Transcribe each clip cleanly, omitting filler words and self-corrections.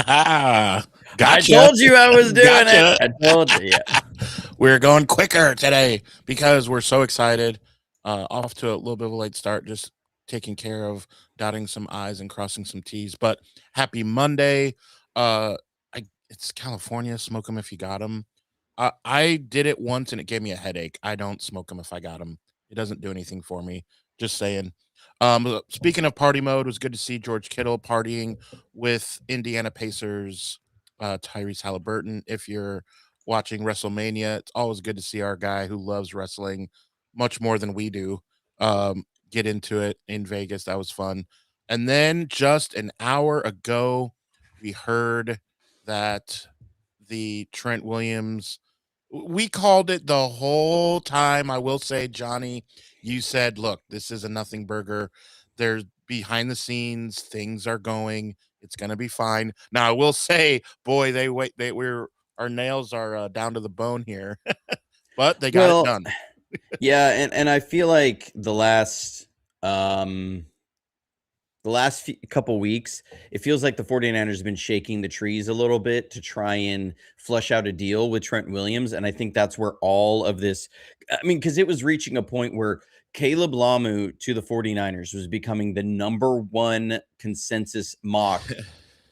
I Gotcha. told you I was doing Gotcha. it. I told you. Yeah. We're going quicker today because we're so excited. Off to a little bit of a late start, just taking care of dotting some I's and crossing some T's. But happy Monday. It's California. Smoke them if you got them. I did it once and it gave me a headache. I don't smoke them if I got them. It doesn't do anything for me. Just saying. Speaking of party mode, it was good to see George Kittle partying with Indiana Pacers, Tyrese Halliburton. If you're watching WrestleMania, it's always good to see our guy who loves wrestling much more than we do get into it in Vegas. That was fun. And then just an hour ago, we heard that the Trent Williams, we called it the whole time. I will say, Johnny, you said, look, this is a nothing burger. There's behind the scenes, things are going. It's going to be fine. Now, I will say, boy, we're, our nails are down to the bone here, but they got it Well, done. yeah, and I feel like the last couple weeks, it feels like the 49ers have been shaking the trees a little bit to try and flush out a deal with Trent Williams. And I think that's where all of this, I mean, because it was reaching a point where Caleb Lamu to the 49ers was becoming the number one consensus mock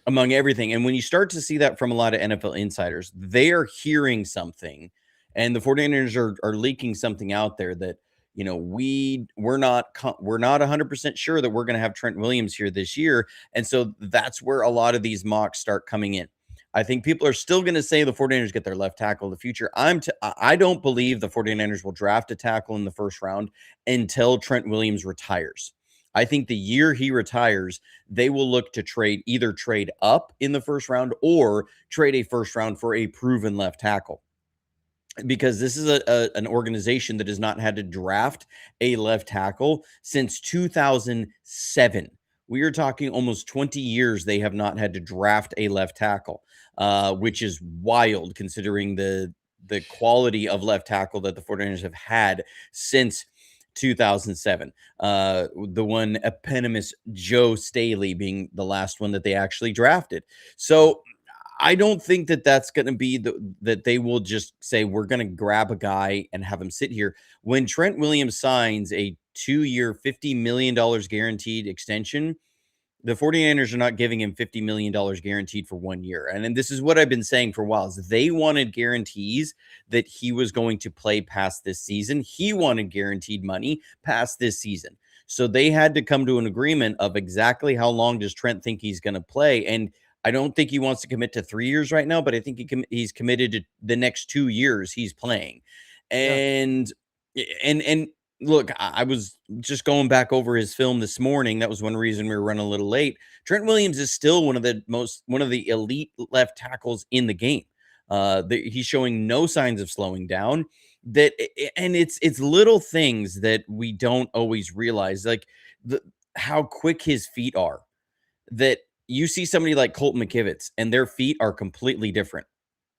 among everything. And when you start to see that from a lot of NFL insiders, they are hearing something, and the 49ers are leaking something out there that, you know, we're not 100% sure that we're going to have Trent Williams here this year. And so that's where a lot of these mocks start coming in. I think people are still going to say the 49ers get their left tackle in the future. I don't believe the 49ers will draft a tackle in the first round until Trent Williams retires. I think the year he retires, they will look to either trade up in the first round or trade a first round for a proven left tackle, because this is an organization that has not had to draft a left tackle since 2007. We are talking almost 20 years they have not had to draft a left tackle, which is wild considering the quality of left tackle that the 49ers have had since 2007. The one eponymous Joe Staley being the last one that they actually drafted. So I don't think that that's going to be that they will just say, we're going to grab a guy and have him sit here. When Trent Williams signs a 2-year, $50 million guaranteed extension, the 49ers are not giving him $50 million guaranteed for 1 year. And this is what I've been saying for a while, is they wanted guarantees that he was going to play past this season. He wanted guaranteed money past this season. So they had to come to an agreement of exactly how long does Trent think he's going to play. And I don't think he wants to commit to 3 years right now, but I think he's committed to the next 2 years he's playing. Yeah. And look, I was just going back over his film this morning. That was one reason we were running a little late. Trent Williams is still one of the elite left tackles in the game. He's showing no signs of slowing down. And it's little things that we don't always realize, like how quick his feet are. That you see somebody like Colton McKivitz, and their feet are completely different.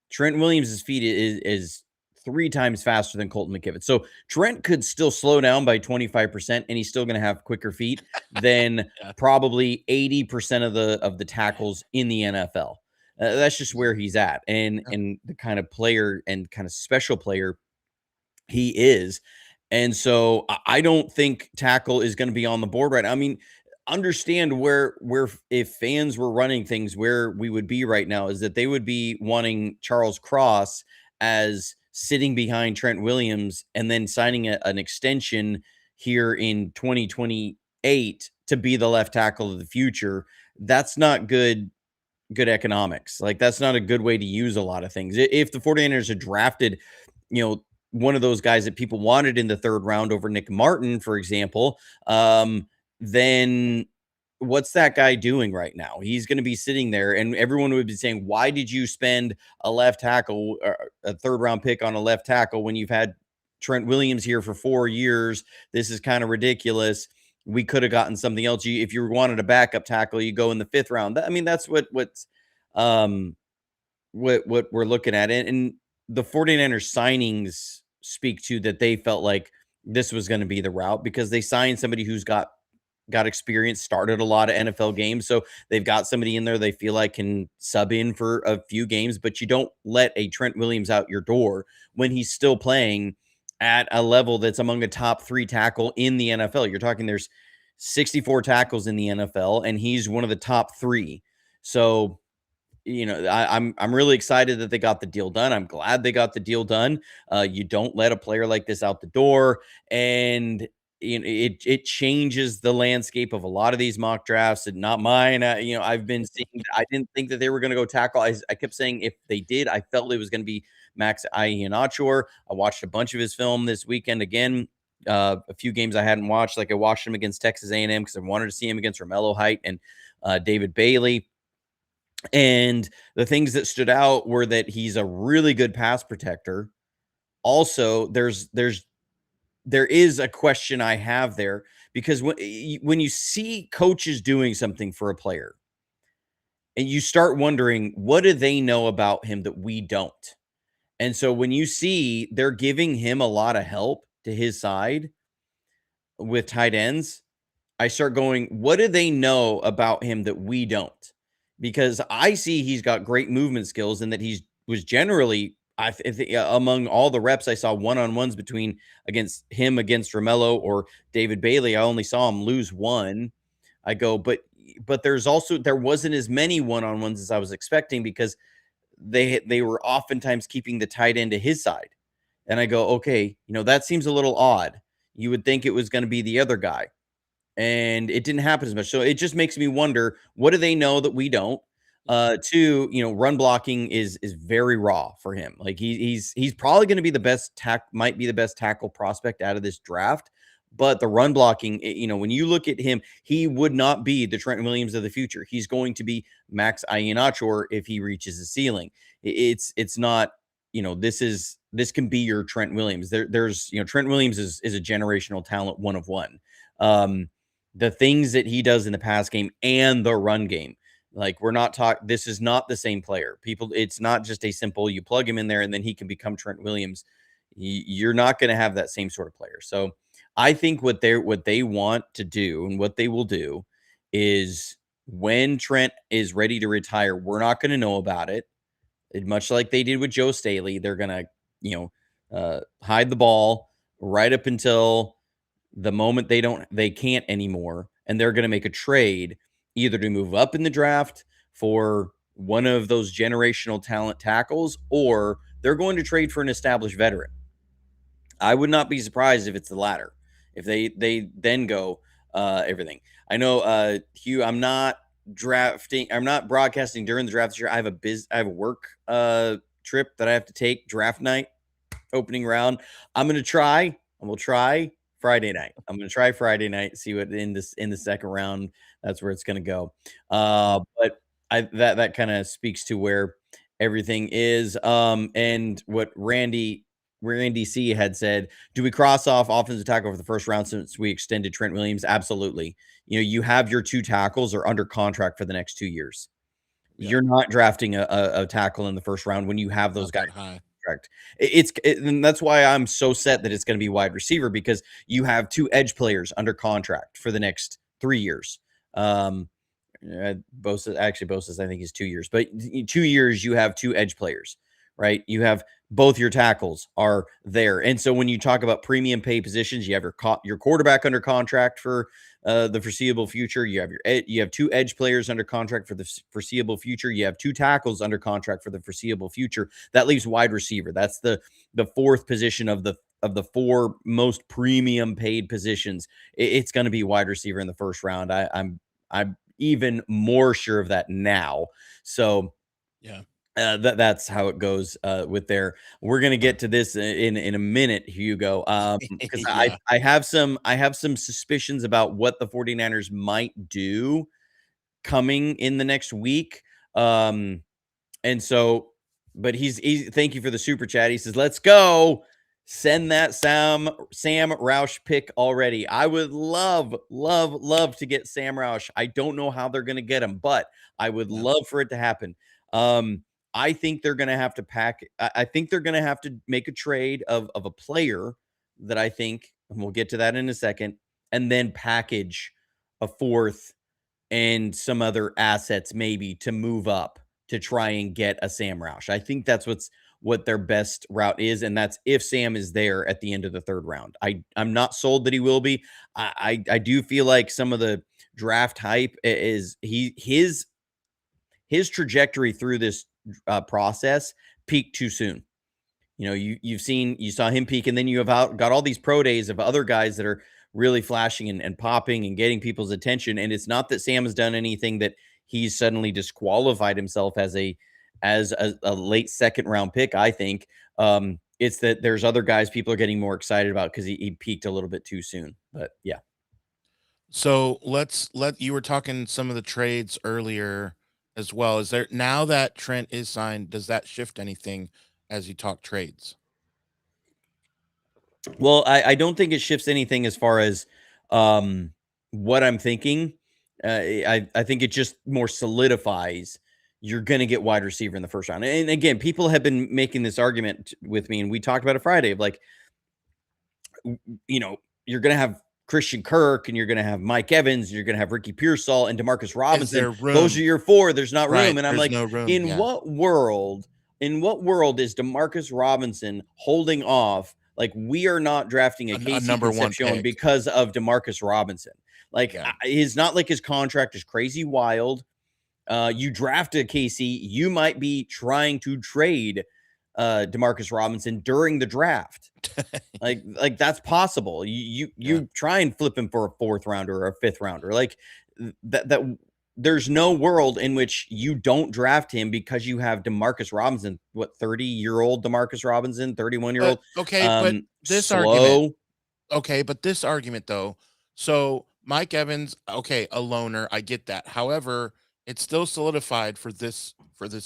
Trent Williams' feet is 3 times faster than Colton McKivitz. So Trent could still slow down by 25%, and he's still going to have quicker feet than Yeah. probably 80% of the tackles in the NFL. That's just where he's at, and the kind of player and kind of special player he is. And so I don't think tackle is going to be on the board right now. I mean, understand where if fans were running things, where we would be right now is that they would be wanting Charles Cross as sitting behind Trent Williams and then signing an extension here in 2028 to be the left tackle of the future. That's not good economics. Like, that's not a good way to use a lot of things. If the 49ers had drafted, one of those guys that people wanted in the 3rd round over Nick Martin, for example, then what's that guy doing right now? He's going to be sitting there, and everyone would be saying, why did you spend a left tackle, a 3rd round pick on a left tackle when you've had Trent Williams here for 4 years? This is kind of ridiculous. We could have gotten something else. If you wanted a backup tackle, you go in the 5th round. I mean, that's what we're looking at. And the 49ers signings speak to that they felt like this was going to be the route, because they signed somebody who's got got experience, started a lot of NFL games. So they've got somebody in there they feel like can sub in for a few games, but you don't let a Trent Williams out your door when he's still playing at a level that's among a top 3 tackle in the NFL. You're talking there's 64 tackles in the NFL, and he's one of the top 3. So I'm really excited that they got the deal done. I'm glad they got the deal done. You don't let a player like this out the door, and it changes the landscape of a lot of these mock drafts. And not mine. I've been seeing. I didn't think that they were going to go tackle. I kept saying if they did, I felt it was going to be Max Iheanacho. I watched a bunch of his film this weekend again. A few games I hadn't watched, like I watched him against Texas A&M because I wanted to see him against Romello Height and David Bailey. And the things that stood out were that he's a really good pass protector. Also, there is a question I have there because when you see coaches doing something for a player and you start wondering, what do they know about him that we don't? And so when you see they're giving him a lot of help to his side with tight ends, I start going, what do they know about him that we don't? Because I see he's got great movement skills and that he's was generally among all the reps I saw one-on-ones between against Romello or David Bailey. I only saw him lose one. I go, but there wasn't as many one-on-ones as I was expecting because they were oftentimes keeping the tight end to his side. And I go, okay, that seems a little odd. You would think it was going to be the other guy, and it didn't happen as much. So it just makes me wonder, what do they know that we don't? Two, run blocking is very raw for him. Like he's probably going to be might be the best tackle prospect out of this draft. But the run blocking, when you look at him, he would not be the Trent Williams of the future. He's going to be Max Iheanacho if he reaches the ceiling. It's not, this can be your Trent Williams. There's Trent Williams is a generational talent, one of one. The things that he does in the pass game and the run game. Like this is not the same player. It's not just a simple, you plug him in there and then he can become Trent Williams. You're not going to have that same sort of player. So I think what they want to do and what they will do is when Trent is ready to retire, we're not going to know about it. Much like they did with Joe Staley, they're going to, hide the ball right up until the moment they can't anymore, and they're going to make a trade either to move up in the draft for one of those generational talent tackles, or they're going to trade for an established veteran. I would not be surprised if it's the latter. If they then go everything. I know, Hugh, I'm not broadcasting during the draft this year. I have a work trip that I have to take, draft night, opening round. I'm going to try. We'll try Friday night. I'm going to try Friday night, see what in the second round, that's where it's going to go. But that kind of speaks to where everything is. And what Randy C had said, do we cross off offensive tackle for the first round since we extended Trent Williams? Absolutely. You have your 2 tackles are under contract for the next 2 years. Yeah. You're not drafting a tackle in the first round when you have those guys high. Correct. And that's why I'm so set that it's going to be wide receiver, because you have 2 edge players under contract for the next 3 years. Bosa's, I think, is 2 years, but 2 years you have 2 edge players, right? You have both your tackles are there, and so when you talk about premium pay positions, you have your quarterback under contract for the foreseeable future. You have 2 edge players under contract for the foreseeable future. You have 2 tackles under contract for the foreseeable future. That leaves wide receiver. That's the 4th position of the 4 most premium paid positions. It's going to be wide receiver in the first round. I'm even more sure of that now. So yeah. That's how it goes with there. We're gonna get to this in a minute, Hugo. Because Yeah. I have some suspicions about what the 49ers might do coming in the next week. And so, but he's thank you for the super chat. He says, let's go. Send that Sam Roush pick already. I would love to get Sam Roush. I don't know how they're gonna get him, but I would love for it to happen. I think they're going to have to I think they're going to have to make a trade of a player that I think, and we'll get to that in a second, and then package a fourth and some other assets maybe to move up to try and get a Sam Roush. I think that's what their best route is, and that's if Sam is there at the end of the third round. I'm not sold that he will be. I do feel like some of the draft hype is his trajectory through this process peaked too soon. You know, you saw him peak, and then you have got all these pro days of other guys that are really flashing and popping and getting people's attention. And it's not that Sam has done anything that he's suddenly disqualified himself as a late second round pick. I think it's that there's other guys people are getting more excited about because he peaked a little bit too soon. But yeah. So you were talking some of the trades earlier as well. Is there, now that Trent is signed, does that shift anything as you talk trades? Well, I don't think it shifts anything as far as what I'm thinking. I think it just more solidifies you're going to get wide receiver in the first round. And again, people have been making this argument with me, and we talked about it Friday of like, you know, you're going to have Christian Kirk and you're going to have Mike Evans, and you're going to have Ricky Pearsall and Demarcus Is Robinson. there Those are room? your four. There's not Right. room. And I'm There's like, no room. in Yeah. what world, is Demarcus Robinson holding off? Like, we are not drafting a A Casey number one Concepcion pick. because of Demarcus Robinson. Like, Yeah. it's not like his contract is crazy wild. You draft a Casey, you might be trying to trade Demarcus Robinson during the draft. Like that's possible. You Yeah. try and flip him for a fourth rounder or a fifth rounder. Like that there's no world in which you don't draft him because you have Demarcus Robinson, what, 30-year-old Demarcus Robinson, 31-year-old, But this argument, slow. but this argument though, so Mike Evans, okay, a loner, I get that. However, it's still solidified for this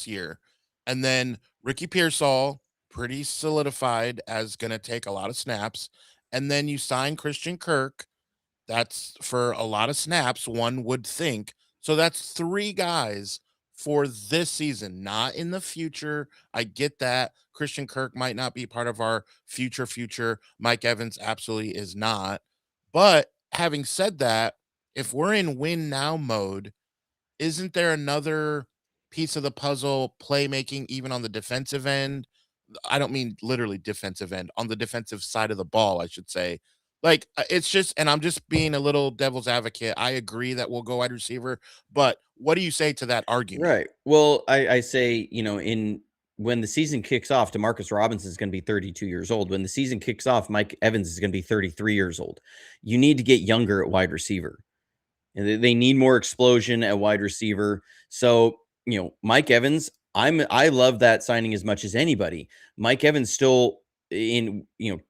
year. And then Ricky Pearsall, pretty solidified as gonna take a lot of snaps. And then you sign Christian Kirk, that's for a lot of snaps, one would think. So that's three guys for this season, not in the future. I get that. Christian Kirk might not be part of our future. Mike Evans absolutely is not. But having said that, if we're in win now mode, isn't there another piece of the puzzle, playmaking, even on the defensive end? I don't mean literally defensive end, on the defensive side of the ball, I should say. Like, it's just, and I'm just being a little devil's advocate. I agree that we'll go wide receiver, but what do you say to that argument? Right. Well, I say, in when the season kicks off, Demarcus Robinson is going to be 32 years old. When the season kicks off, Mike Evans is going to be 33 years old. You need to get younger at wide receiver. And they need more explosion at wide receiver. So, Mike Evans, I love that signing as much as anybody. Mike Evans still 2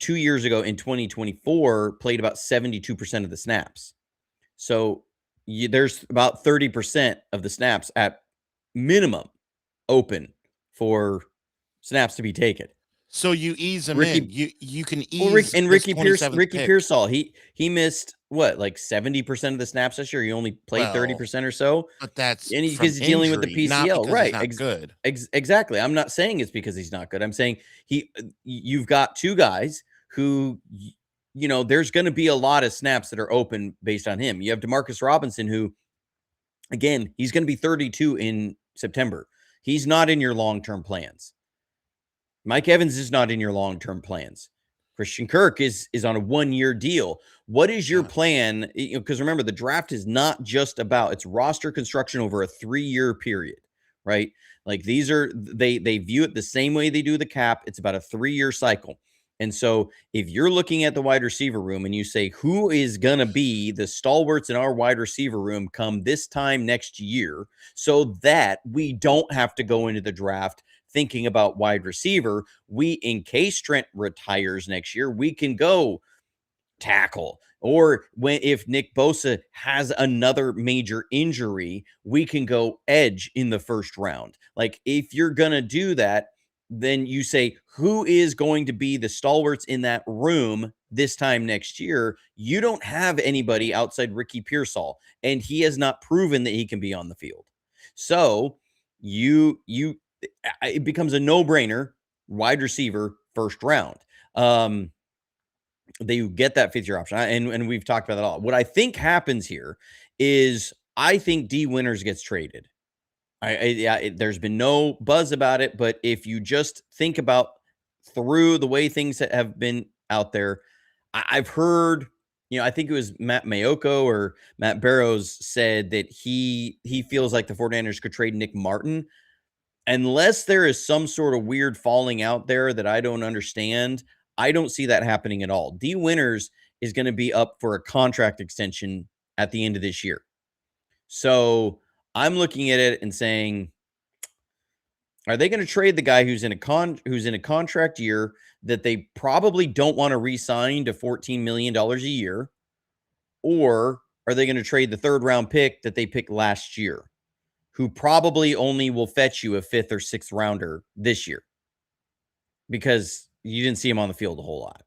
years ago in 2024 played about 72% of the snaps. So there's about 30% of the snaps at minimum open for snaps to be taken. So you ease him in. Ricky You can well, ease this 27th Ricky pick. Pearsall, he missed what, like 70% of the snaps this year. He only played Well, 30% or so, but that's and from because he's dealing with the injury, not PCL, because he's right? not good. Exactly. I'm not saying it's because he's not good. I'm saying you've got two guys who, there's going to be a lot of snaps that are open based on him. You have Demarcus Robinson, who, again, he's going to be 32 in September. He's not in your long-term plans. Mike Evans is not in your long-term plans. Christian Kirk is on a one-year deal. What is your Yeah. plan? Because remember, the draft is not just about, it's roster construction over a 3-year period, right? Like they view it the same way they do the cap. It's about a 3-year cycle. And so if you're looking at the wide receiver room and you say, who is going to be the stalwarts in our wide receiver room come this time next year, so that we don't have to go into the draft thinking about wide receiver, in case Trent retires next year, we can go tackle. Or if Nick Bosa has another major injury, we can go edge in the first round. Like, if you're going to do that, then you say, who is going to be the stalwarts in that room this time next year? You don't have anybody outside Ricky Pearsall, and he has not proven that he can be on the field. So it becomes a no-brainer, wide receiver first round. they get that 5th year option. And we've talked about that all. What I think happens here is I think D Winters gets traded. There's been no buzz about it, but if you just think about through the way things have been out there, I've heard, I think it was Matt Mayoko or Matt Barrows said that he feels like the 49ers could trade Nick Martin unless there is some sort of weird falling out there that I don't understand. I don't see that happening at all. D Winters is going to be up for a contract extension at the end of this year. So I'm looking at it and saying, are they going to trade the guy who's in a contract year that they probably don't want to re-sign to $14 million a year? Or are they going to trade the 3rd round pick that they picked last year, who probably only will fetch you a 5th or 6th rounder this year because you didn't see him on the field a whole lot?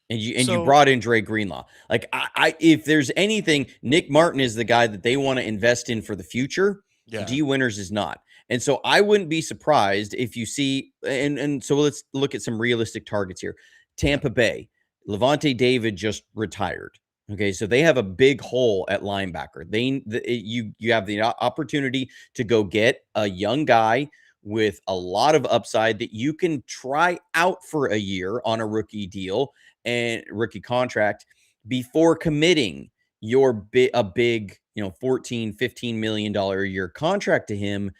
And you So brought in Dre Greenlaw. Like, I if there's anything, Nick Martin is the guy that they want to invest in for the future. yeah, D Winters is not. And so I wouldn't be surprised if you see, and so let's look at some realistic targets here. yeah, Tampa Bay, Levante David just retired. Okay, so they have a big hole at linebacker. You have the opportunity to go get a young guy with a lot of upside that you can try out for a year on a rookie deal and rookie contract before committing a big, 14-15 million dollar a year contract to him.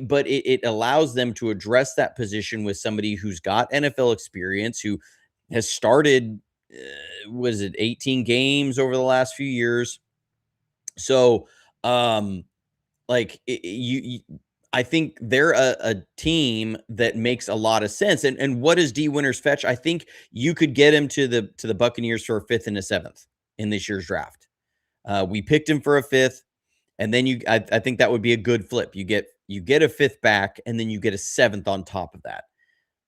But it allows them to address that position with somebody who's got NFL experience, who has started, was it 18 games over the last few years. So like I think they're a team that makes a lot of sense. And what does D Winters fetch? I think you could get him to the Buccaneers for a 5th and a 7th in this year's draft. We picked him for a 5th, and then I think that would be a good flip. You get a 5th back, and then you get a 7th on top of that.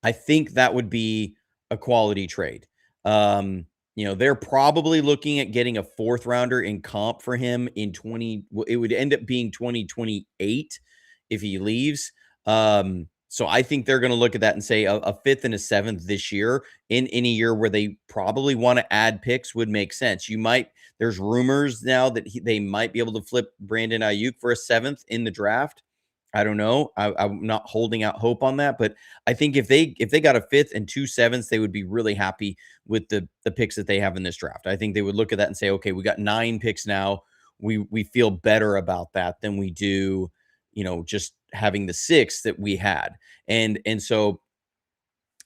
I think that would be a quality trade. They're probably looking at getting a 4th rounder in comp for him in 20. It would end up being 2028 if he leaves. So I think they're going to look at that and say a 5th and a 7th this year in any year where they probably want to add picks would make sense. There's rumors now that they might be able to flip Brandon Ayuk for a 7th in the draft. I don't know. I'm not holding out hope on that, but I think if they got a 5th and 2 7ths, they would be really happy with the picks that they have in this draft. I think they would look at that and say, okay, we got 9 picks now. We feel better about that than we do, just having the 6 that we had. And so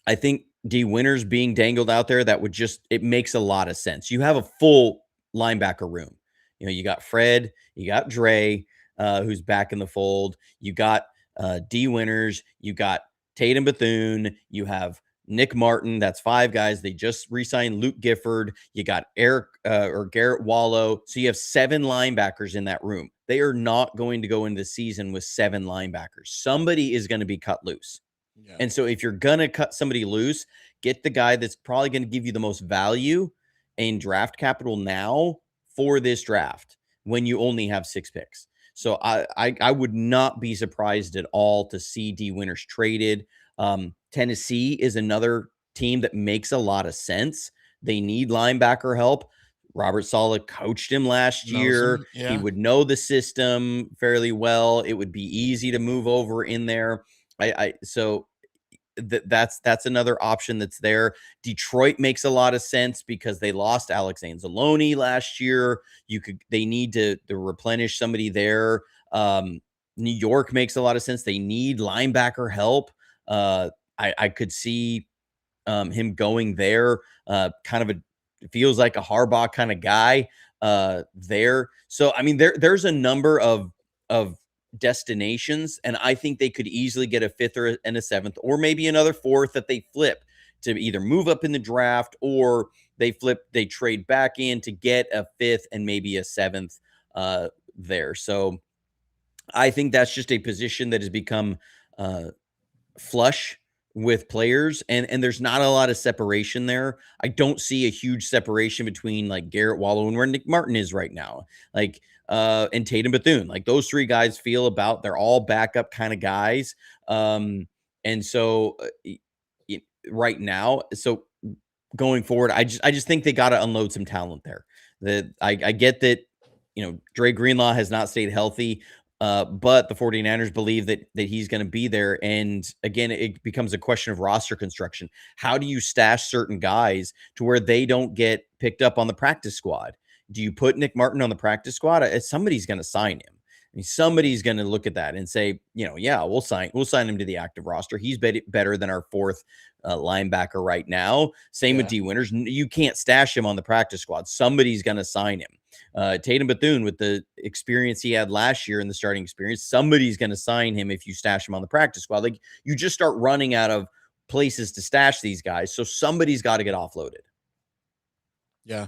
I think D Winters being dangled out there, it makes a lot of sense. You have a full linebacker room. You got Fred, you got Dre, who's back in the fold. You got D Winters, you got Tatum Bethune, you have Nick Martin. That's 5 guys. They just re-signed Luke Gifford. You got Eric or Garrett Wallow. So you have 7 linebackers in that room. They are not going to go into the season with 7 linebackers. Somebody is going to be cut loose. yeah. And so if you're going to cut somebody loose, get the guy that's probably going to give you the most value in draft capital now for this draft when you only have 6 picks. So I would not be surprised at all to see D Winters traded. Tennessee is another team that makes a lot of sense. They need linebacker help. Robert Saleh coached him last Knows year. him, He yeah. would know the system fairly well. It would be easy to move over in there. So that's another option that's there. Detroit makes a lot of sense because they lost Alex Anzalone last year. They need to replenish somebody there. New York makes a lot of sense. They need linebacker help. I could see him going there. Kind of feels like a Harbaugh kind of guy there. So I mean, there's a number of destinations, and I think they could easily get a 5th and a 7th, or maybe another 4th that they flip to either move up in the draft, or they trade back in to get a 5th and maybe a 7th there. So I think that's just a position that has become flush with players, and there's not a lot of separation there. I don't see a huge separation between like Garrett Wallow and where Nick Martin is right now. Like and Tatum Bethune. Like those 3 guys feel about, they're all backup kind of guys. And so right now, so going forward. I just think they got to unload some talent there. That I get that, Dre Greenlaw has not stayed healthy, but the 49ers believe that he's going to be there. And again, it becomes a question of roster construction. How do you stash certain guys to where they don't get picked up on the practice squad? Do you put Nick Martin on the practice squad? Somebody's going to sign him. I mean, somebody's going to look at that and say, yeah, we'll sign him to the active roster. He's better than our fourth linebacker right now. Same with D Winters. You can't stash him on the practice squad. Somebody's going to sign him. Tatum Bethune, with the experience he had last year in the starting experience, somebody's going to sign him if you stash him on the practice squad. Like, you just start running out of places to stash these guys. So somebody's got to get offloaded. Yeah.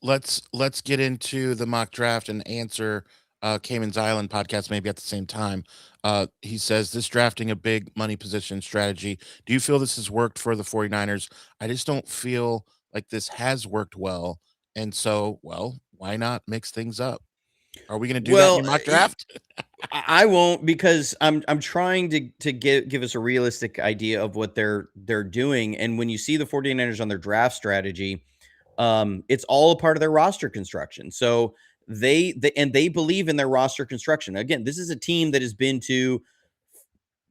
Let's get into the mock draft and answer Cayman's Island podcast maybe at the same time. He says, this drafting a big money position strategy. Do you feel this has worked for the 49ers? I just don't feel like this has worked well. And so, well, why not mix things up? Are we going to do that in your mock draft? I won't, because I'm trying to give us a realistic idea of what they're doing. And when you see the 49ers on their draft strategy, it's all a part of their roster construction. So they believe in their roster construction. Again, this is a team that has been to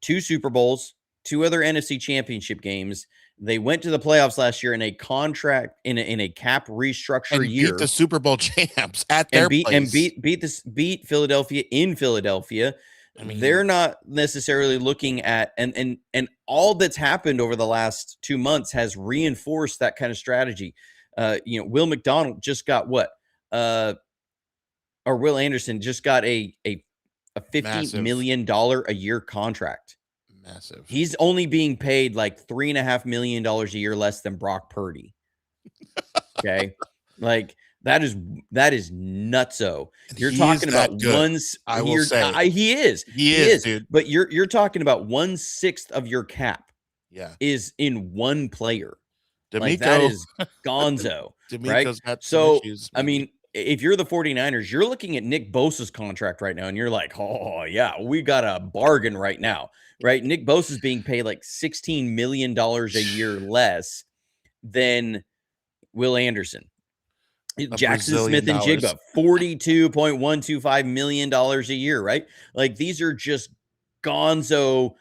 2 Super Bowls, 2 other NFC championship games. They went to the playoffs last year in a contract in a cap restructure And year, beat the Super Bowl champs at their place. beat Philadelphia in Philadelphia. I mean, They're not necessarily looking at, and all that's happened over the last 2 months has reinforced that kind of strategy. Will McDonald just got what? Or Will Anderson just got a $50 million a year contract. Massive. He's only being paid like $3.5 million a year less than Brock Purdy. Okay. Like, that is nutso. You're talking about I will say he is, dude. But you're talking about 1/6 of your cap. Yeah. Is in one player. Like, that is gonzo. D'Amico's right? got some issues, I mean, if you're the 49ers, you're looking at Nick Bosa's contract right now, and you're like, oh, yeah, we got a bargain right now, right? Nick Bosa's being paid like $16 million a year less than Will Anderson. Jackson Smith and Jigba, $42.125 million a year, right? Like, these are just gonzo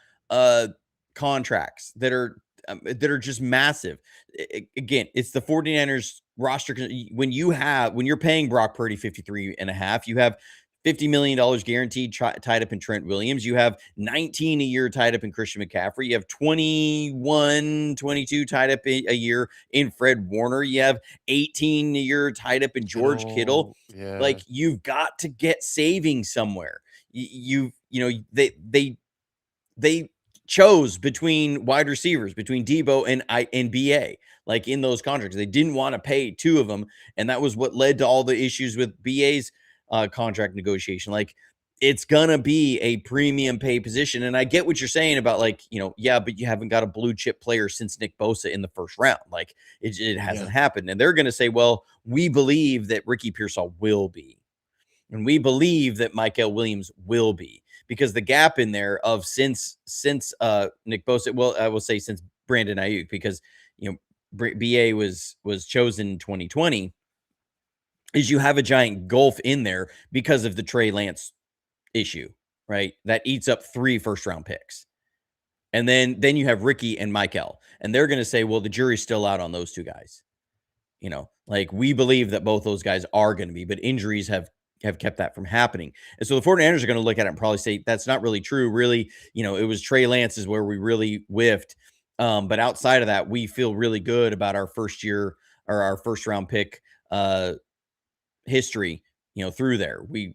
contracts that are just massive. Again, it's the 49ers roster. When you're paying Brock Purdy 53.5, you have $50 million guaranteed tied up in Trent Williams. You have 19 a year tied up in Christian McCaffrey. You have 21, 22 tied up a year in Fred Warner. You have 18 a year tied up in George Kittle. Yeah. Like, you've got to get savings somewhere. They chose between wide receivers, between Debo and BA, like, in those contracts. They didn't want to pay 2 of them, and that was what led to all the issues with BA's contract negotiation. Like, it's gonna be a premium pay position. And I get what you're saying about, like, yeah, but you haven't got a blue chip player since Nick Bosa in the first round. Like, it hasn't happened. And they're gonna say, well, we believe that Ricky Pearsall will be, and we believe that Michael Williams will be, because the gap in there of since Nick Bosa, well, I will say since Brandon Ayuk, because BA was chosen in 2020, is you have a giant gulf in there because of the Trey Lance issue, right? That eats up 3 first-round picks. And then you have Ricky and Michael, and they're going to say, well, the jury's still out on those 2 guys. Like, we believe that both those guys are going to be, but injuries have kept that from happening. And so the 49ers are going to look at it and probably say, that's not really true. Really, it was Trey Lance is where we really whiffed. But outside of that, we feel really good about our first year, or our first round pick history, through there. We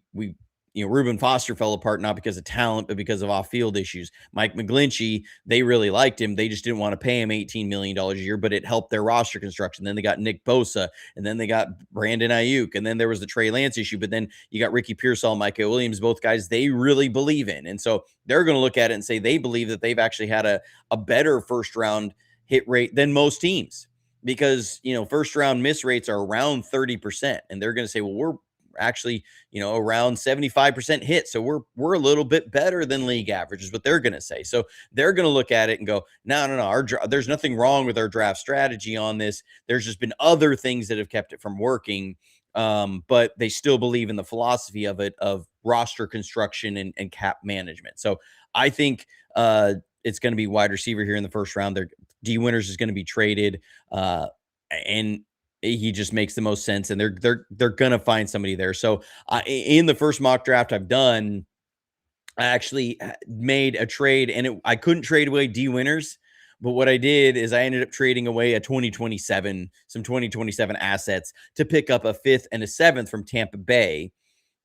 Reuben Foster fell apart, not because of talent, but because of off-field issues. Mike McGlinchey, they really liked him. They just didn't want to pay him $18 million a year, but it helped their roster construction. Then they got Nick Bosa, and then they got Brandon Ayuk, and then there was the Trey Lance issue, but then you got Ricky Pearsall and Michael Williams, both guys they really believe in. And so they're going to look at it and say they believe that they've actually had a better first-round hit rate than most teams, because, first-round miss rates are around 30%, and they're going to say, well, we're actually, around 75% hit. So we're a little bit better than league average is what they're going to say. So they're going to look at it and go, no, there's nothing wrong with our draft strategy on this. There's just been other things that have kept it from working. But they still believe in the philosophy of it, of roster construction and cap management. So I think it's going to be wide receiver here in the first round. D Winters is going to be traded, and he just makes the most sense. And they're going to find somebody there. So in the first mock draft I've done, I actually made a trade, and I couldn't trade away D Winters. But what I did is I ended up trading away some 2027 assets to pick up a 5th and a 7th from Tampa Bay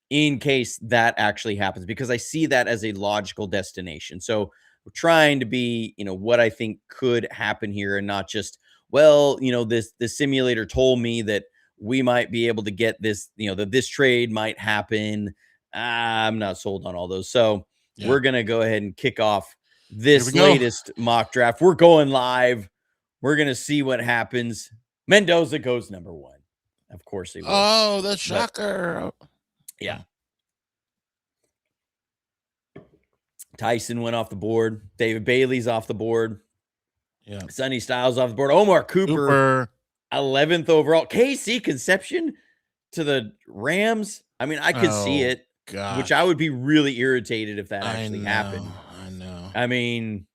in case that actually happens, because I see that as a logical destination. So we're trying to be, what I think could happen here, and not just, this simulator told me that we might be able to get this, that this trade might happen. I'm not sold on all those. So we're going to go ahead and kick off this latest mock draft. We're going live. We're going to see what happens. Mendoza goes number 1. Of course he will. Oh, the shocker. Yeah. Tyson went off the board. David Bailey's off the board. Yeah. Sonny Styles off the board. Omar Cooper. 11th overall. KC Conception to the Rams. I mean, I could see it, which I would be really irritated if that actually happened. I know. I mean,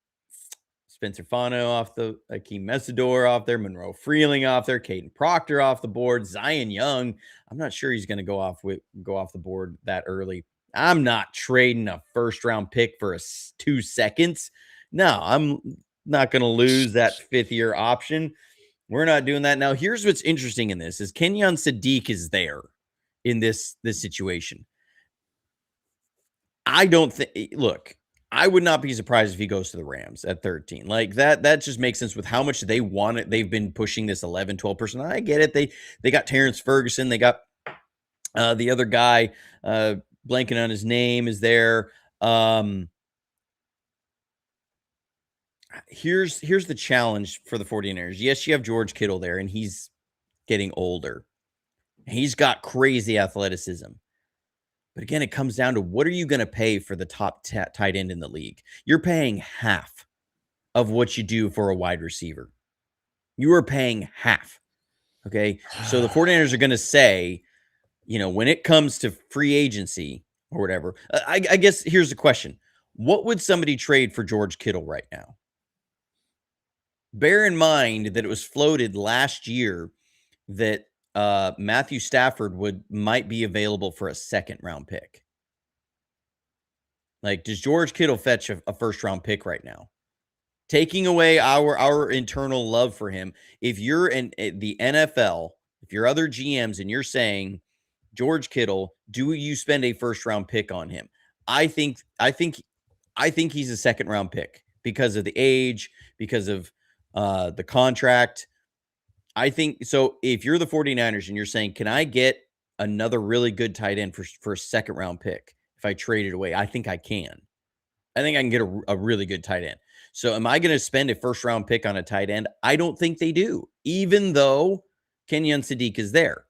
Spencer Fano off Akeem Mesidor off there, Monroe Freeling off there, Caden Proctor off the board, Zion Young. I'm not sure he's going to go off the board that early. I'm not trading a first-round pick for 2 seconds. No, I'm not going to lose that 5th-year option. We're not doing that. Now, here's what's interesting in this is Kenyon Sadiq is there in this situation. I don't think – look, I would not be surprised if he goes to the Rams at 13. Like that just makes sense with how much they want it. They've been pushing this 11, 12%. I get it. They got Terrence Ferguson. They got the other guy, blanking on his name, is there. Here's the challenge for the 49ers. Yes, you have George Kittle there, and he's getting older. He's got crazy athleticism. But again, it comes down to what are you going to pay for the top tight end in the league? You're paying half of what you do for a wide receiver. You are paying half. Okay. So the 49ers are going to say, when it comes to free agency or whatever, I guess here's the question. What would somebody trade for George Kittle right now? Bear in mind that it was floated last year that Matthew Stafford might be available for a 2nd-round pick. Like, does George Kittle fetch a 1st-round pick right now? Taking away our internal love for him, if you're in the NFL, if you're other GMs and you're saying, George Kittle, do you spend a 1st-round pick on him? I think he's a 2nd-round pick because of the age, because of the contract. I think so. If you're the 49ers and you're saying, can I get another really good tight end for a 2nd-round pick if I trade it away? I think I can. I think I can get a really good tight end. So am I going to spend a 1st-round pick on a tight end? I don't think they do, even though Kenyon Sadiq is there.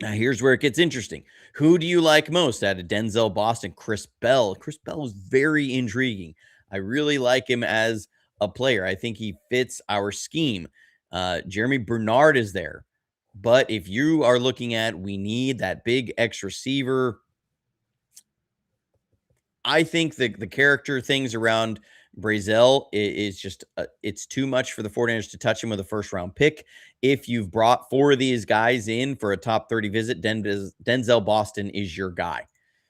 Now, here's where it gets interesting. Who do you like most out of Denzel Boston? Chris Bell. Chris Bell is very intriguing. I really like him as a player. I think he fits our scheme. Jeremy Bernard is there. But if you are looking at we need that big X receiver, I think the character things around Brazel is just it's too much for the 49ers to touch him with a 1st-round pick. If you've brought 4 of these guys in for a top 30 visit, Denzel Boston is your guy.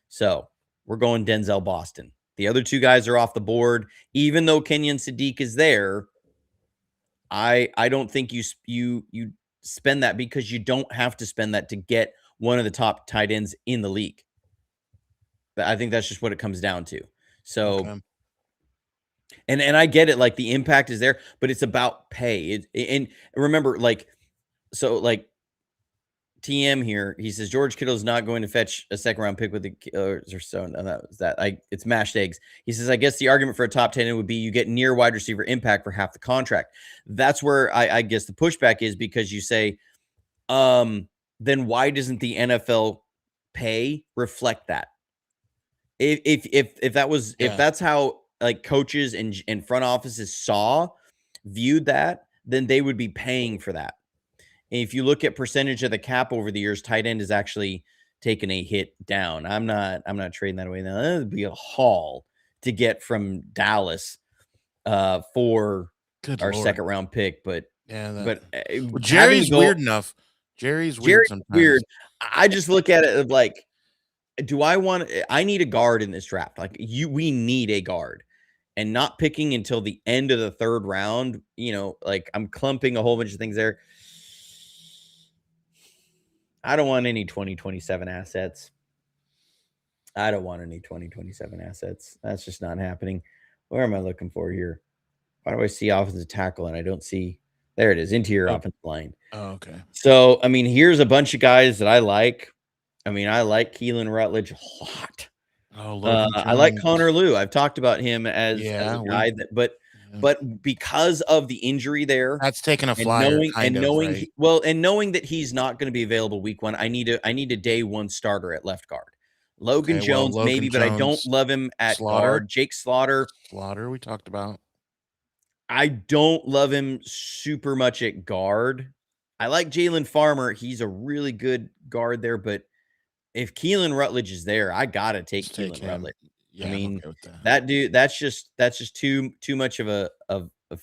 So we're going Denzel Boston. The other 2 guys are off the board. Even though Kenyon Sadiq is there, I don't think you spend that, because you don't have to spend that to get one of the top tight ends in the league. But I think that's just what it comes down to. So, okay. And I get it, like the impact is there, but it's about pay. And remember, TM here, he says George Kittle is not going to fetch a 2nd-round pick with the or so. No, that was that. It's mashed eggs. He says, I guess the argument for a top 10 would be you get near wide receiver impact for half the contract. That's where I guess the pushback is, because you say, then why doesn't the NFL pay reflect that. If that's how like coaches and front offices viewed that, then they would be paying for that. And if you look at percentage of the cap over the years, tight end has actually taken a hit down. I'm not trading that away now. That would be a haul to get from Dallas for Good our Lord. second round pick, but Well, having to Jerry's go, weird enough. Jerry's weird Jerry's sometimes. weird. I just look at it of like, I need a guard in this draft. Like we need a guard, and not picking until the end of the third round, like I'm clumping a whole bunch of things there. I don't want any 2027 assets. I don't want any 2027 assets. That's just not happening. Where am I looking for here? Why do I see offensive tackle and I don't see? There it is, interior offensive line. Oh, okay. So, I mean, here's a bunch of guys that I like. I mean, I like Keelan Rutledge a lot. I like Connor Lew. I've talked about him as a guy but because of the injury there, that's taking a flyer, right? knowing that he's not going to be available week 1, I need a day 1 starter at left guard. Logan Jones, maybe, but I don't love him at guard. Jake Slaughter, we talked about. I don't love him super much at guard. I like Jalen Farmer. He's a really good guard there, but if Keelan Rutledge is there, I gotta take Keelan Rutledge. Yeah, I mean, that dude, that's just too much of a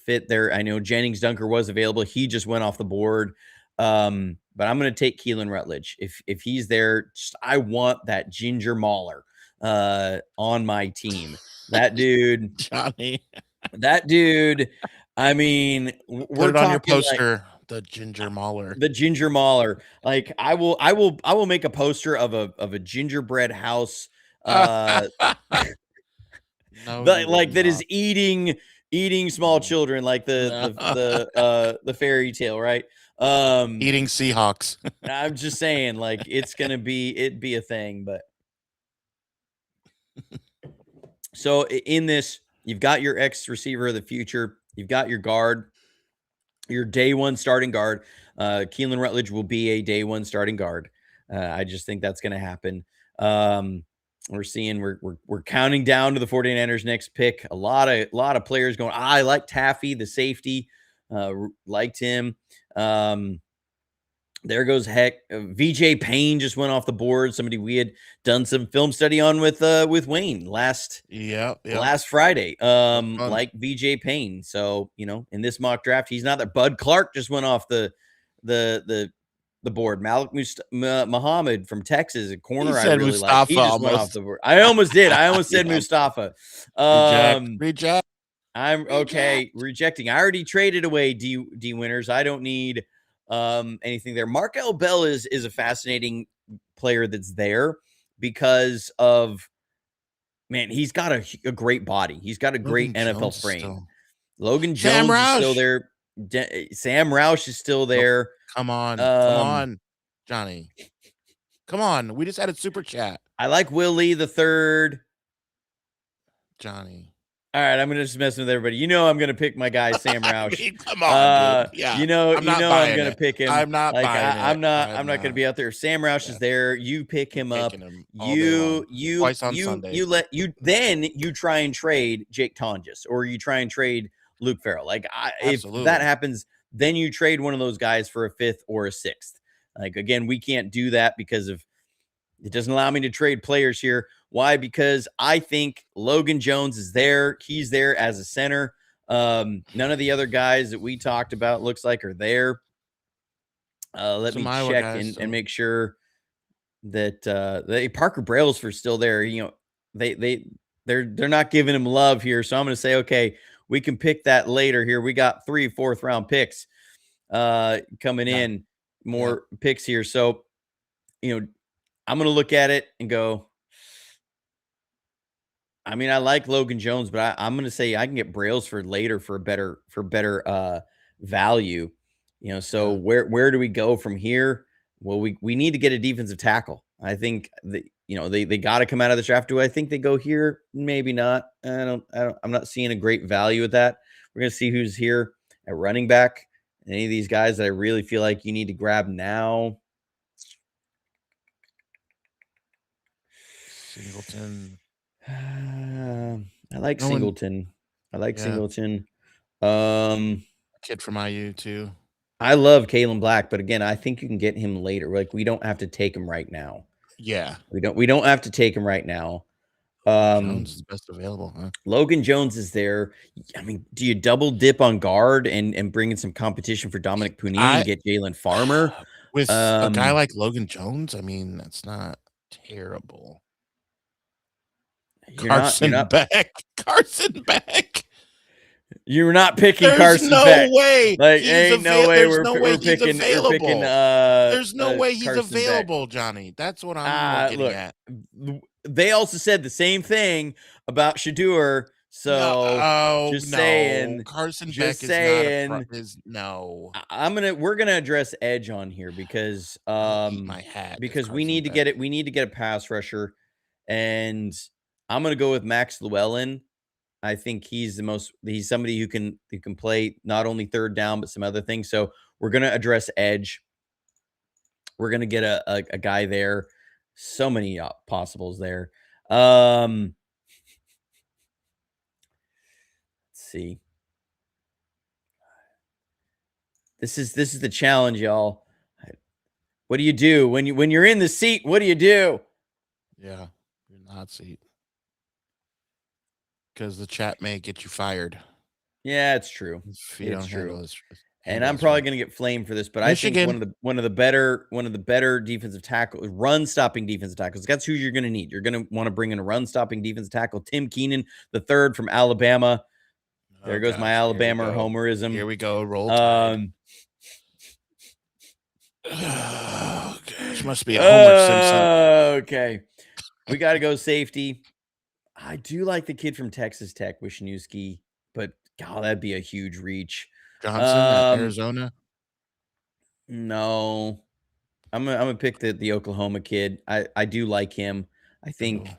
fit there. I know Jennings Dunker was available. He just went off the board. But I'm gonna take Keelan Rutledge. If he's there, I want that Ginger Mauler on my team. That dude, Johnny. That dude, I mean, we're talking on your poster, like, the Ginger Mauler. The Ginger Mauler. Like I will make a poster of a gingerbread house that is eating small children, like the fairy tale, right? Eating Seahawks. I'm just saying, like, it'd be a thing, but so in this, you've got your X receiver of the future, you've got your guard, your day 1 starting guard. Keelan Rutledge will be a day 1 starting guard. I just think that's going to happen. We're counting down to the 49ers next pick. A lot of players going. I like Taffy, the safety. Liked him. There goes VJ Payne just went off the board. Somebody we had done some film study on with Wayne last Friday. Like VJ Payne. So, in this mock draft, he's not there. Bud Clark just went off the board. Malik Muhammad from Texas, a corner I really like. He just went off the board. I almost did. I almost said Mustafa. Reject. I'm okay. Rejecting. I already traded away D winners. I don't need anything there. Markel Bell is a fascinating player that's there because of, man, he's got a great body. He's got a great NFL frame. Logan Jones is still there. Sam Roush is still there. Come on, Johnny. Come on. We just had a super chat. I like Willie the third. Johnny. All right, I'm gonna just mess with everybody. I'm gonna pick my guy Sam Roush. I mean, come on, dude. Yeah, I'm gonna pick him. I'm not buying it. I'm not gonna be out there. Sam Roush is there. You pick him up. Twice on Sunday. You try and trade Jake Tonjes, or you try and trade Luke Farrell. Like if that happens, then you trade one of those guys for a 5th or a 6th. Like, again, we can't do that because it doesn't allow me to trade players here. Why? Because I think Logan Jones is there. He's there as a center. None of the other guys that we talked about looks like are there. Let me check and make sure that Parker Brailsford's still there. They're not giving him love here. So I'm going to say, okay, we can pick that later here. We got 3 4th round picks coming in, more picks here. So, I'm going to look at it and go, I mean, I like Logan Jones, but I'm going to say I can get Brailsford later for better value. So where do we go from here? Well, we need to get a defensive tackle. I think they got to come out of the draft. Do I think they go here? Maybe not. I'm not seeing a great value with that. We're going to see who's here at running back. Any of these guys that I really feel like you need to grab now. Singleton. I like No one. Singleton. I like Yeah, Singleton. a kid from IU too. I love Kalen Black, but again, I think you can get him later. Like, we don't have to take him right now. Yeah. We don't have to take him right now. Logan Jones is best available, huh? Logan Jones is there. I mean, do you double dip on guard and bring in some competition for Dominic Punina I and get Jalen Farmer? with a guy Um, like Logan Jones, I mean, that's not terrible. you're not you're Carson not Beck. Carson Beck. you're not picking There's Carson no Beck. way Like, he's ain't no way there's no way we're he's picking available. There's no way he's Carson Beck. available, Johnny. That's what I'm more getting Look, at. they also said the same thing about Shador. No, So oh just no. saying, Carson just Beck is not saying. no. We're gonna address edge on here because I'll eat my hat if we Carson need to Beck. get it. We need to get a pass rusher, and I'm gonna go with Max Llewellyn. I think he's somebody who can play not only third down but some other things. So we're gonna address edge. We're gonna get a guy there. So many possibles there. Let's see. This is the challenge, y'all. What do you do when you're in the seat? What do you do? Yeah, you're in the hot seat. Because the chat may get you fired. Yeah, it's true. If you don't handle this. And I'm probably going to get flamed for this, but Michigan. I think one of the better defensive tackle, run stopping defensive tackles. That's who you're going to need. You're going to want to bring in a run stopping defensive tackle, Tim Keenan, the third from Alabama. There goes my Alabama homerism. Here we go. Roll Tide. Oh, gosh, must be a Homer Simpson. Okay, we got to go safety. I do like the kid from Texas Tech, Wisniewski, but God, that'd be a huge reach. Johnson at Arizona. No, I'm gonna pick the Oklahoma kid. I do like him. I think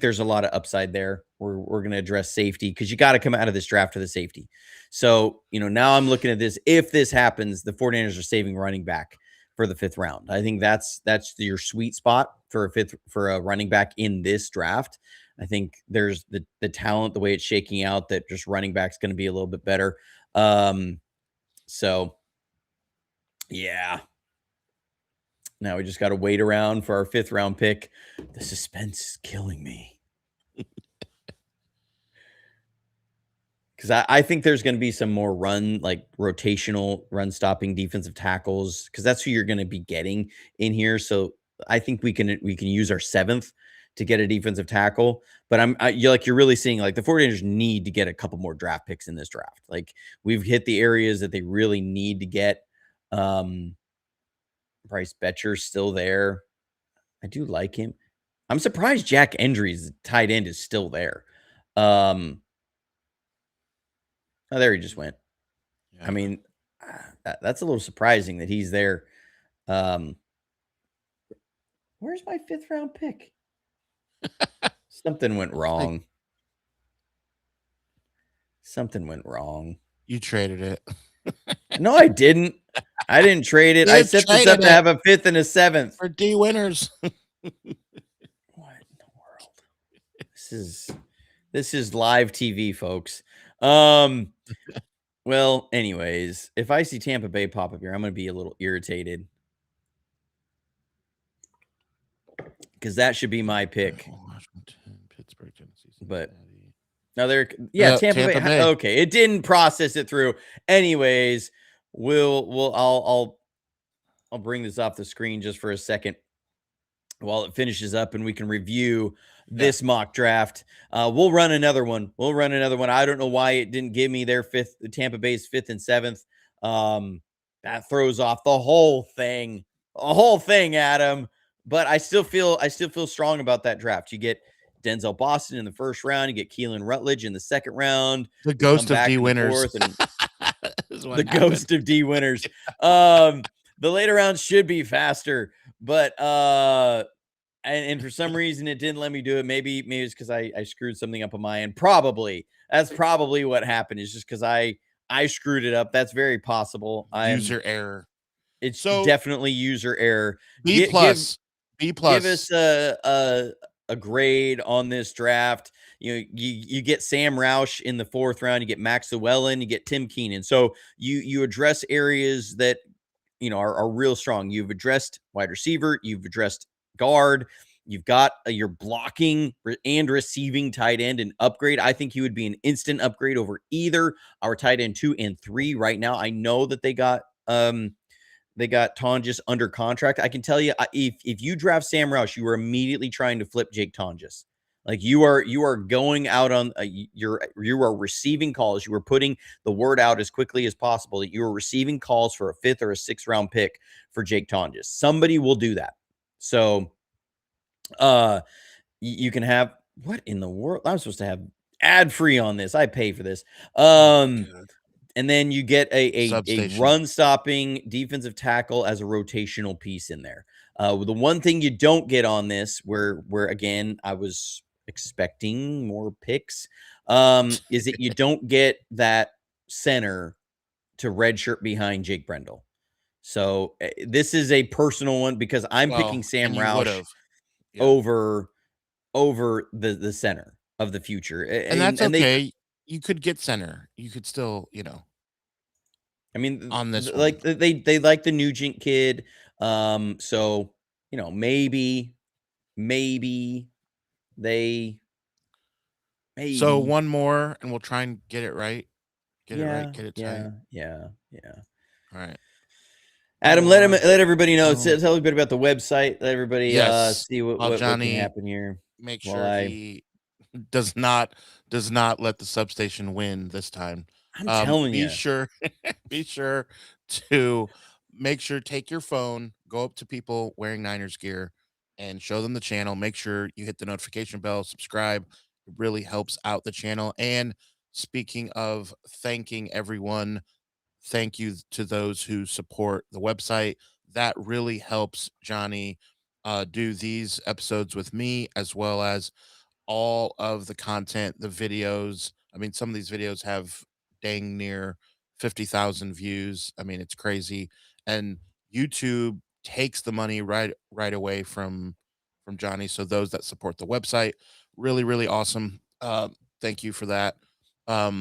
there's a lot of upside there. We're gonna address safety because you got to come out of this draft with a safety. So now I'm looking at this. If this happens, the 49ers are saving running back for the 5th round. I think that's your sweet spot for a running back in this draft. I think there's the talent, the way it's shaking out, that just running back's going to be a little bit better. So yeah. Now we just got to wait around for our 5th round pick. The suspense is killing me. Because I think there's going to be some more rotational run stopping defensive tackles, because that's who you're going to be getting in here. So I think we can use our 7th to get a defensive tackle. But you're really seeing the 49ers need to get a couple more draft picks in this draft. Like, we've hit the areas that they really need to get. Bryce Betcher's still there. I do like him. I'm surprised Jack Endry's tight end is still there. Oh, there he just went. Yeah. I mean, that's a little surprising that he's there. Where's my 5th round pick? Something went wrong. Something went wrong. You traded it. No, I didn't. I didn't trade it. I set this up to have a 5th and a 7th. For D winners. What in the world? This is live TV, folks. Well, anyways, if I see Tampa Bay pop up here, I'm going to be a little irritated. Because that should be my pick. Washington, Pittsburgh, Tennessee. But now Tampa Bay. Okay, it didn't process it through. Anyways, I'll bring this off the screen just for a second while it finishes up, and we can review this mock draft. We'll run another one. I don't know why it didn't give me their 5th, Tampa Bay's 5th and 7th. That throws off the whole thing, Adam. But I still feel strong about that draft. You get Denzel Boston in the 1st round. You get Keelan Rutledge in the 2nd round. The ghost of D winners. The ghost of D winners. The later rounds should be faster, but and for some reason it didn't let me do it. Maybe it's because I screwed something up on my end. That's probably what happened. Is just because I screwed it up. That's very possible. User error. It's definitely user error. B plus. Give us a a grade on this draft. You get Sam Roush in the 4th round, you get Max Llewellyn, you get Tim Keenan. So you address areas that are real strong. You've addressed wide receiver, you've addressed guard, you've got your blocking and receiving tight end an upgrade. I think he would be an instant upgrade over either our tight end 2 and 3 right now. I know that they got Tonjes under contract. I can tell you, if you draft Sam Roush, you are immediately trying to flip Jake Tonjes. Like you are going out on you are receiving calls. You are putting the word out as quickly as possible that you are receiving calls for a 5th or a 6th round pick for Jake Tonjes. Somebody will do that. So, you can have, what in the world? I'm supposed to have ad free on this. I pay for this. And then you get a run stopping defensive tackle as a rotational piece in there. The one thing you don't get on this, where again I was expecting more picks, is that you don't get that center to redshirt behind Jake Brendel. So this is a personal one because I'm picking Sam Roush over the center of the future, and that's okay. You could get center. You could still, I mean, on this like one. they like the Nugent kid. So maybe they So one more, and we'll try and get it right. Get it right. Get it tight. Yeah. All right. Adam, let everybody know. Tell everybody about the website. Let everybody see what can happen here. Make sure he does not let the substation win this time. I'm telling you. Be sure to take your phone, go up to people wearing Niners gear and show them the channel. Make sure you hit the notification bell, subscribe. It really helps out the channel. And speaking of thanking everyone, thank you to those who support the website. That really helps Johnny do these episodes with me, as well as all of the content, the videos. I mean, some of these videos have dang near 50,000 views. I mean, it's crazy. And YouTube takes the money right away from Johnny. So those that support the website, really, really awesome. Thank you for that. All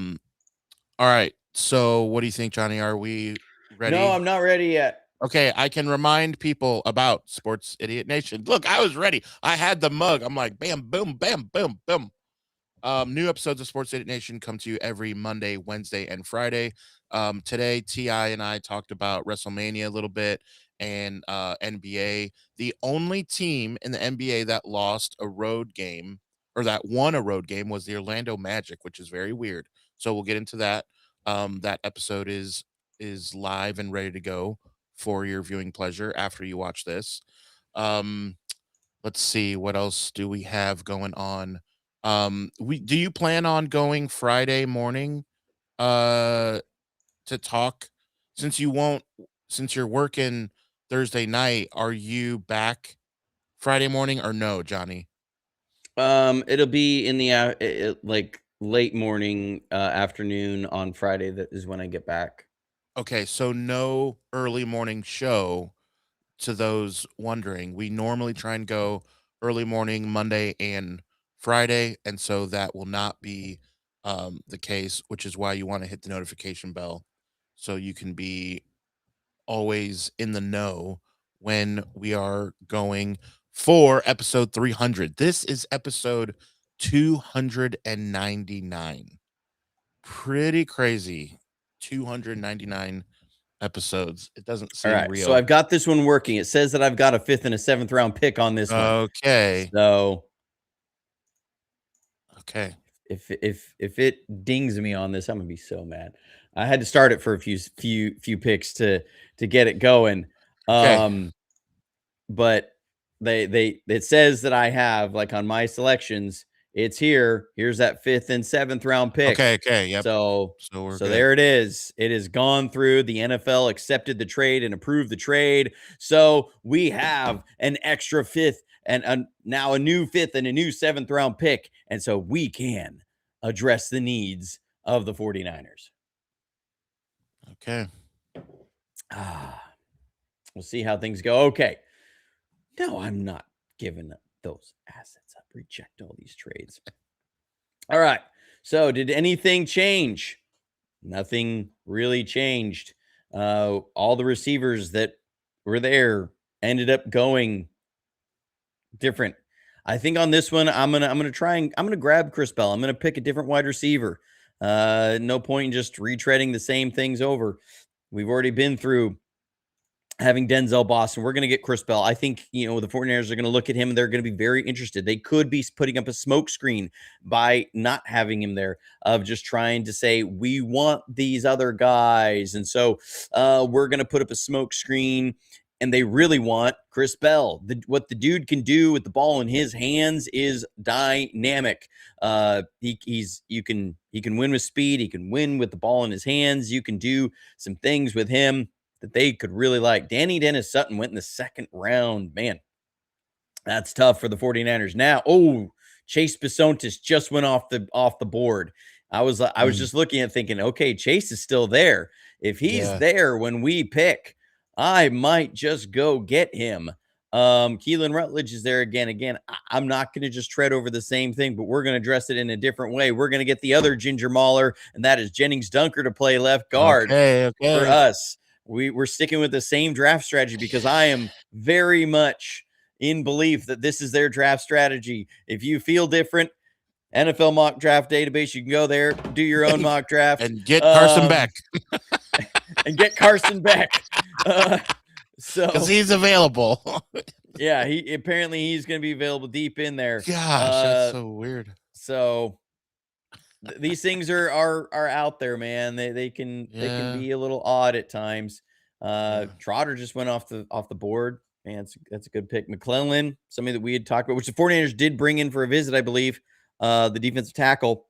right. So what do you think, Johnny? Are we ready? No, I'm not ready yet. Okay, I can remind people about Sports Idiot Nation. Look, I was ready. I had the mug. I'm like, bam, boom, bam, boom, boom. New episodes of Sports Idiot Nation come to you every Monday, Wednesday, and Friday. Today, T.I. and I talked about WrestleMania a little bit and NBA. The only team in the NBA that lost a road game or that won a road game was the Orlando Magic, which is very weird. So we'll get into that. That episode is live and ready to go for your viewing pleasure after you watch this. Let's see, what else do we have going on? Do you plan on going Friday morning to talk, since you're working Thursday night? Are you back Friday morning or no, Johnny? It'll be in the like late morning, afternoon on Friday. That is when I get back. Okay, so no early morning show. To those wondering, we normally try and go early morning Monday and Friday, and so that will not be the case, which is why you want to hit the notification bell so you can be always in the know when we are going for episode 300. This is episode 299. Pretty crazy. 299 episodes. It doesn't seem All right, real. so I've got this one working. It says that I've got a 5th and a 7th round pick on this one. Okay. So, okay. If it dings me on this, I'm gonna be so mad. I had to start it for a few picks to get it going. Okay. But it says that I have, like, on my selections, it's here. Here's that 5th and 7th round pick. Okay, yep. So we're so good. there it is. It has gone through. The NFL accepted the trade and approved the trade. So we have an extra 5th and now a new 5th and a new 7th round pick. And so we can address the needs of the 49ers. Okay. We'll see how things go. Okay. No, I'm not giving those assets up. Reject all these trades. All right. So did anything change? Nothing really changed. All the receivers that were there ended up going different. I think on this one, I'm gonna grab Chris Bell. I'm gonna pick a different wide receiver. No point in just retreading the same things over. We've already been through having Denzel Boston. We're going to get Chris Bell. I think, the 49ers are going to look at him and they're going to be very interested. They could be putting up a smoke screen by not having him there, of just trying to say, we want these other guys. And so we're going to put up a smoke screen, and they really want Chris Bell. What the dude can do with the ball in his hands is dynamic. He can win with speed. He can win with the ball in his hands. You can do some things with him that they could really like. Danny Dennis Sutton went in the second round. Man, that's tough for the 49ers. Now, Chase Bisontis just went off the board. I was just looking at thinking, okay, Chase is still there. If he's there when we pick, I might just go get him. Keelan Rutledge is there again. I'm not going to just tread over the same thing, but we're going to address it in a different way. We're going to get the other Ginger Mauler, and that is Jennings Dunker to play left guard for us. We're sticking with the same draft strategy because I am very much in belief that this is their draft strategy. If you feel different, NFL mock draft database, you can go there, do your own mock draft, and get Carson Beck. And get Carson Beck. So because he's available. Yeah, he's going to be available deep in there. Gosh, that's so weird. So these things are out there, man. They can be a little odd at times. Trotter just went off the board. Man, that's a good pick. McClellan, somebody that we had talked about, which the 49ers did bring in for a visit, I believe. The defensive tackle.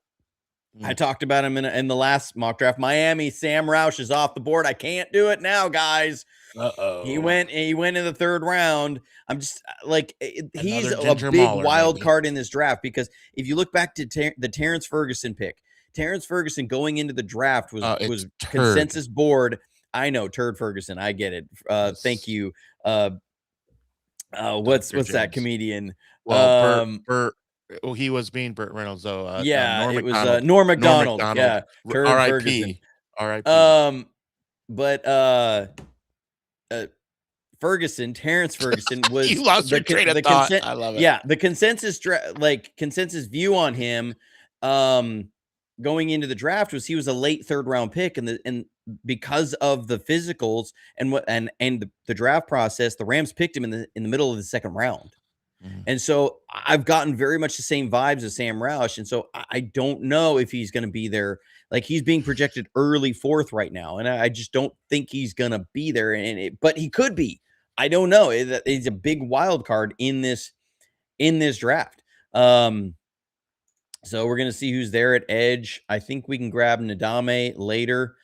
I talked about him in the last mock draft. Miami, Sam Roush is off the board. I can't do it now, guys. He went in the third round. I'm just like, he's a big wild card in this draft, because if you look back to the Terrence Ferguson pick, Terrence Ferguson going into the draft was consensus board. I know, Turd Ferguson. I get it. Thank you. What's that comedian? Well, Burt. He was being Burt Reynolds, though. It was Norm Macdonald. Yeah, Turd Ferguson. R.I.P. But Ferguson, Terrence Ferguson was you lost your train of thought. I love it. Yeah, the consensus view on him going into the draft was he was a late third round pick, and because of the physicals and the draft process, the Rams picked him in the middle of the second round. And so I've gotten very much the same vibes as Sam Roush. And so I don't know if he's going to be there. Like, he's being projected early fourth right now, and I just don't think he's going to be there. But he could be. I don't know. He's a big wild card in this draft. So we're going to see who's there at edge. I think we can grab Ndame later.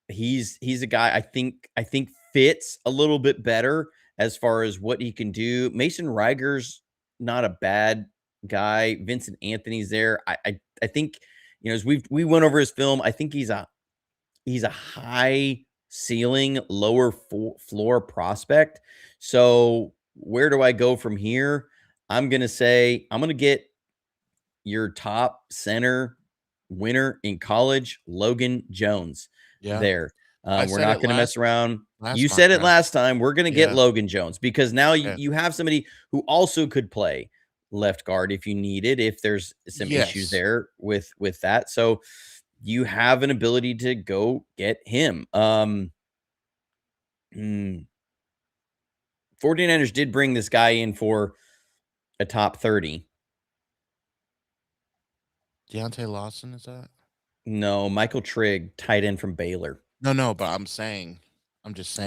He's a guy I think fits a little bit better as far as what he can do. Mason Riger's not a bad guy. Vincent Anthony's there. I think, as we went over his film, I think he's a high ceiling, lower floor prospect. So where do I go from here? I'm going to say I'm going to get your top center winner in college, Logan Jones. There. We're not going to mess around. You said it last time. We're going to get Logan Jones, because now you have somebody who also could play left guard if you need it, if there's some issues there with that. So you have an ability to go get him. 49ers did bring this guy in for a top 30. Deontay Lawson, is that? No, Michael Trigg, tight end from Baylor. No, but I'm just saying.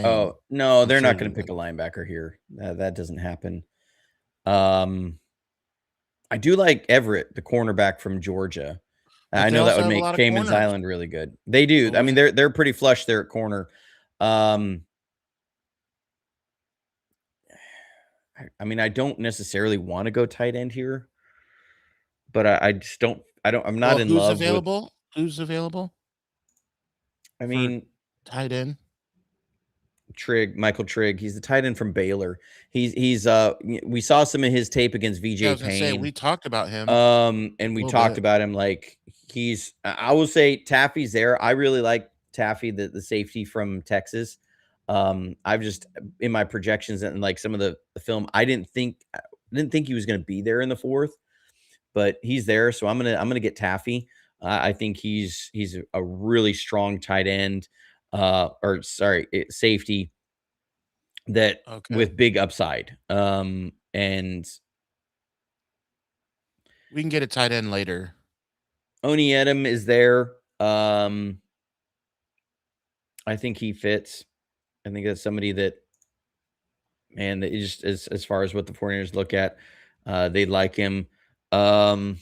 Oh, no, they're not going to pick a linebacker here. That doesn't happen. I do like Everett, the cornerback from Georgia. I know that would make Cayman's Island really good. They do. I mean, they're pretty flush there at corner. I mean, I don't necessarily want to go tight end here, but I just don't. I'm not in love. Who's available? I mean, tight end. Michael Trigg. He's the tight end from Baylor. We saw some of his tape against Yeah, I VJ was gonna say we Payne. talked about him And a we little talked bit. about him like I will say Taffy's there. I really like Taffy, the safety from Texas. I've just in my projections and like some of the film, I didn't think he was going to be there in the fourth, but he's there. So I'm gonna get Taffy. I think he's a really strong tight end, or sorry, safety that Okay. with big upside. And We can get a tight end later. Oni Edem is there. I think he fits. I think that's somebody that, man, that is just as far as what the 49ers look at, they like him. Um,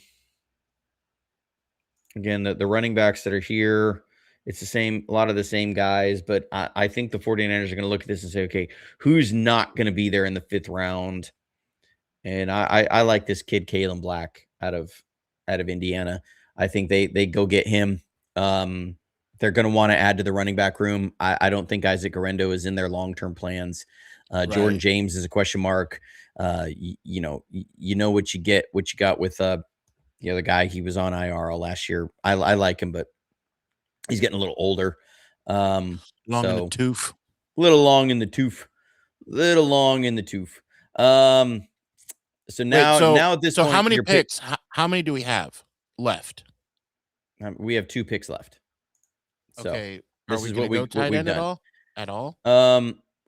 Again, the running backs that are here, it's the same, a lot of the same guys, but I think the 49ers are going to look at this and say, okay, who's not going to be there in the fifth round? And I like this kid, Kalen Black, out of Indiana. I think they go get him. They're going to want to add to the running back room. I don't think Isaac Garendo is in their long term plans. Jordan Right. James is a question mark. You know what you get, what you got with the other guy. He was on IR last year. I like him, but he's getting a little older. Long in the So tooth. little long in the tooth. Little long in the tooth. Um, so Wait, now at this so how point, many your pick. picks? How many do we have left? We have 2 picks left. So Okay. Are this we is gonna what go tight we've end at done. all? At all?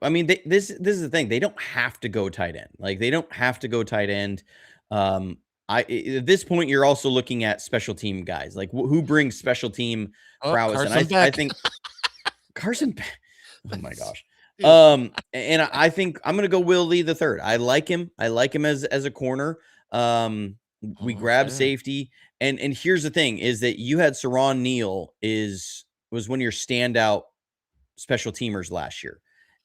I mean, this is the thing. They don't have to go tight end. Like they don't have to go tight end. Um, at this point, you're also looking at special team guys. Like who brings special team Oh, prowess, and Carson I Beck. think Carson. Oh my That's gosh. dude. And I think I'm gonna go Will Lee the third. I like him. I like him as a corner. We grab Okay. safety, and here's the thing: is that you had Saron Neal was one of your standout special teamers last year,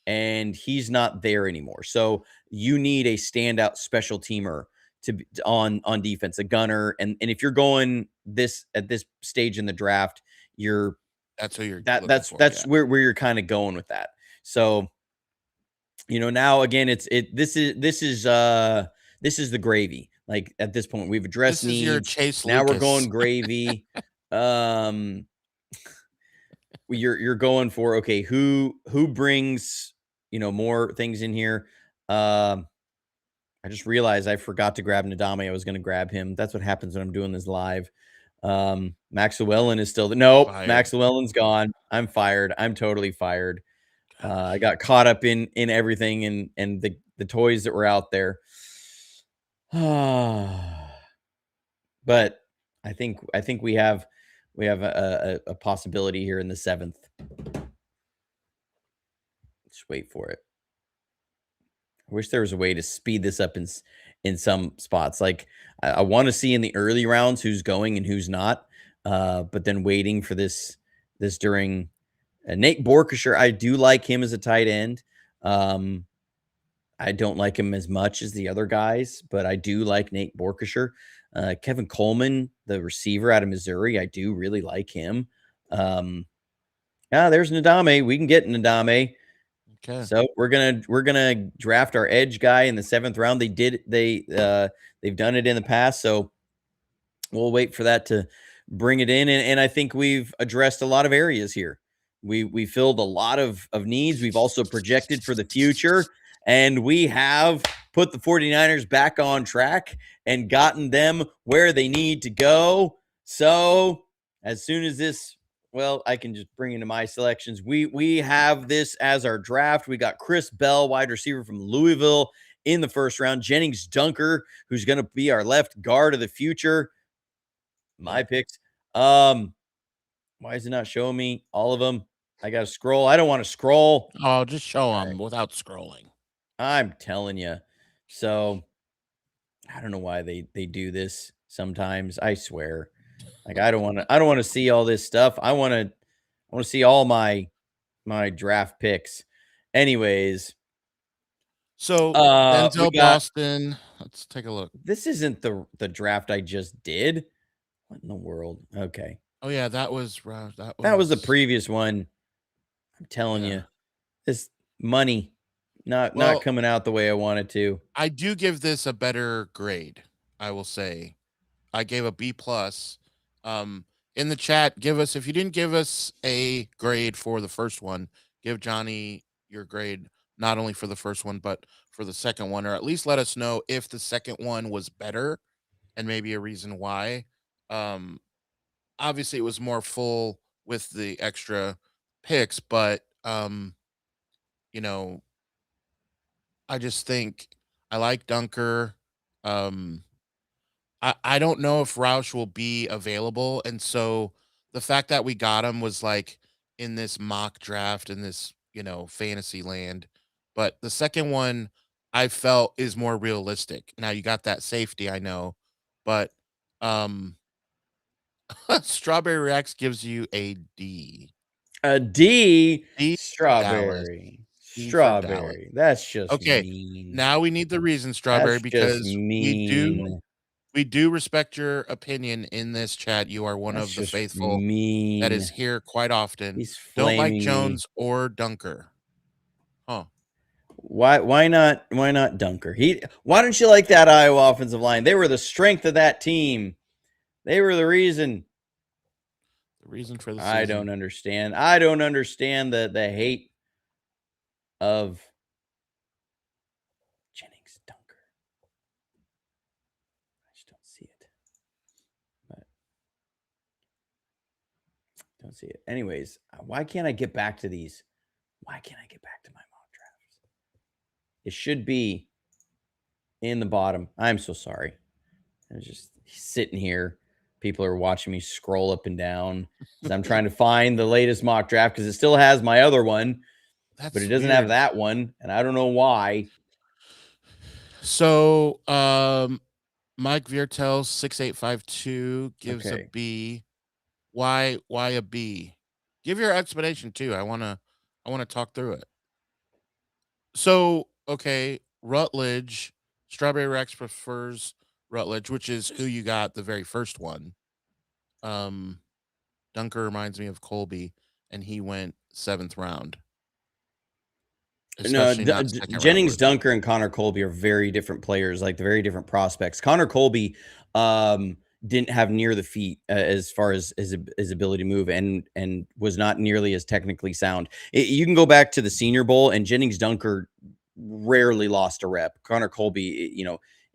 and he's not there anymore. So you need a standout special teamer on defense, a gunner, and if you're going this at this stage in the draft, you're That's who you're that looking that's for, yeah. that's where you're kind of going with that. So now again, this is the gravy. Like at this point, we've addressed This is your needs. Chase Now we're Lucas. going gravy. Um, you're going for, okay, who brings more things in here. I just realized I forgot to grab Nadame. I was going to grab him. That's what happens when I'm doing this live. Max Llewellyn is still nope. Fired. Max Llewellyn's gone. I'm fired. I'm totally fired. I Gosh. got caught up in everything and the toys that were out there. But I think we have a possibility here in the seventh. Just wait for it. I wish there was a way to speed this up in some spots. Like I want to see in the early rounds who's going and who's not. But then waiting for this during Nate Borkisher, I do like him as a tight end. Um, I don't like him as much as the other guys, but I do like Nate Borkisher. Kevin Coleman, the receiver out of Missouri, I do really like him. Um, there's Nadame. We can get Nadame. Okay. So we're gonna draft our edge guy in the seventh round. They've done it in the past, so we'll wait for that to bring it in. And I think we've addressed a lot of areas here. We filled a lot of needs. We've also projected for the future, and we have put the 49ers back on track and gotten them where they need to go. So as soon as this, well, I can just bring into my selections. We have this as our draft. We got Chris Bell, wide receiver from Louisville, in the first round. Jennings Dunker, who's going to be our left guard of the future. My Yep. picks. Why is it not showing me all of them? I got to scroll. I don't want to scroll. Oh, just show All them right. without scrolling. I'm telling you. So I don't know why they do this sometimes. I swear. Like I don't want to see all this stuff. I want to see all my draft picks. Anyways, So we Denzel got Boston. Let's take a look. this isn't the draft I just did. What in the world? Okay. Oh yeah, that was That was the previous one. I'm telling yeah. you. This Money. Not Well, coming out the way I wanted to. I do give this a better grade, I will say. I gave a B plus. In the chat, give us, if you didn't give us a grade for the first one, give Johnny your grade not only for the first one but for the second one, or at least let us know if the second one was better and maybe a reason why. Um, Obviously, it was more full with the extra picks, but you know, I just think I like Dunker. Um, I don't know if Roush will be available, and so the fact that we got him was like in this mock draft in this, fantasy land. But the second one I felt is more realistic. Now you got that safety, I know, but um Strawberry Rex gives you a D. A D. D for Dallas. Strawberry. D for Dallas. Strawberry. That's just Okay, mean. now we need the reason, Strawberry, That's just because mean. we do respect your opinion in this chat. You are one That's of the just faithful that is mean. here quite often. He's Don't like flaming me. Jones or Dunker. Huh. Why not Dunker? Why don't you like that Iowa offensive line? They were the strength of that team. They were the reason. The reason for the I season. don't understand. I don't understand the hate of Jennings Dunker. I just don't see it. But don't see it. Anyways, why can't I get back to these? Why can't I get back to my mock drafts? It should be in the bottom. I'm so sorry. I'm just sitting here. People are watching me scroll up and down as I'm trying to find the latest mock draft because it still has my other one, but it That's doesn't have weird. that one, and I don't know why. So, Mike Viertel 6852 gives a Okay. B. Why a B? Give your explanation too. I wanna talk through it. So, okay, Rutledge, Strawberry Rex prefers Rutledge, which is who you got the very first one. Um, Dunker reminds me of Colby, and he went 7th round, No, especially not second round Jennings worthy. Dunker and Connor Colby are very different players, like the very different prospects. Connor Colby didn't have near the feet as far as his ability to move, and was not nearly as technically sound. You can go back to the Senior Bowl, and Jennings Dunker rarely lost a rep. Connor Colby,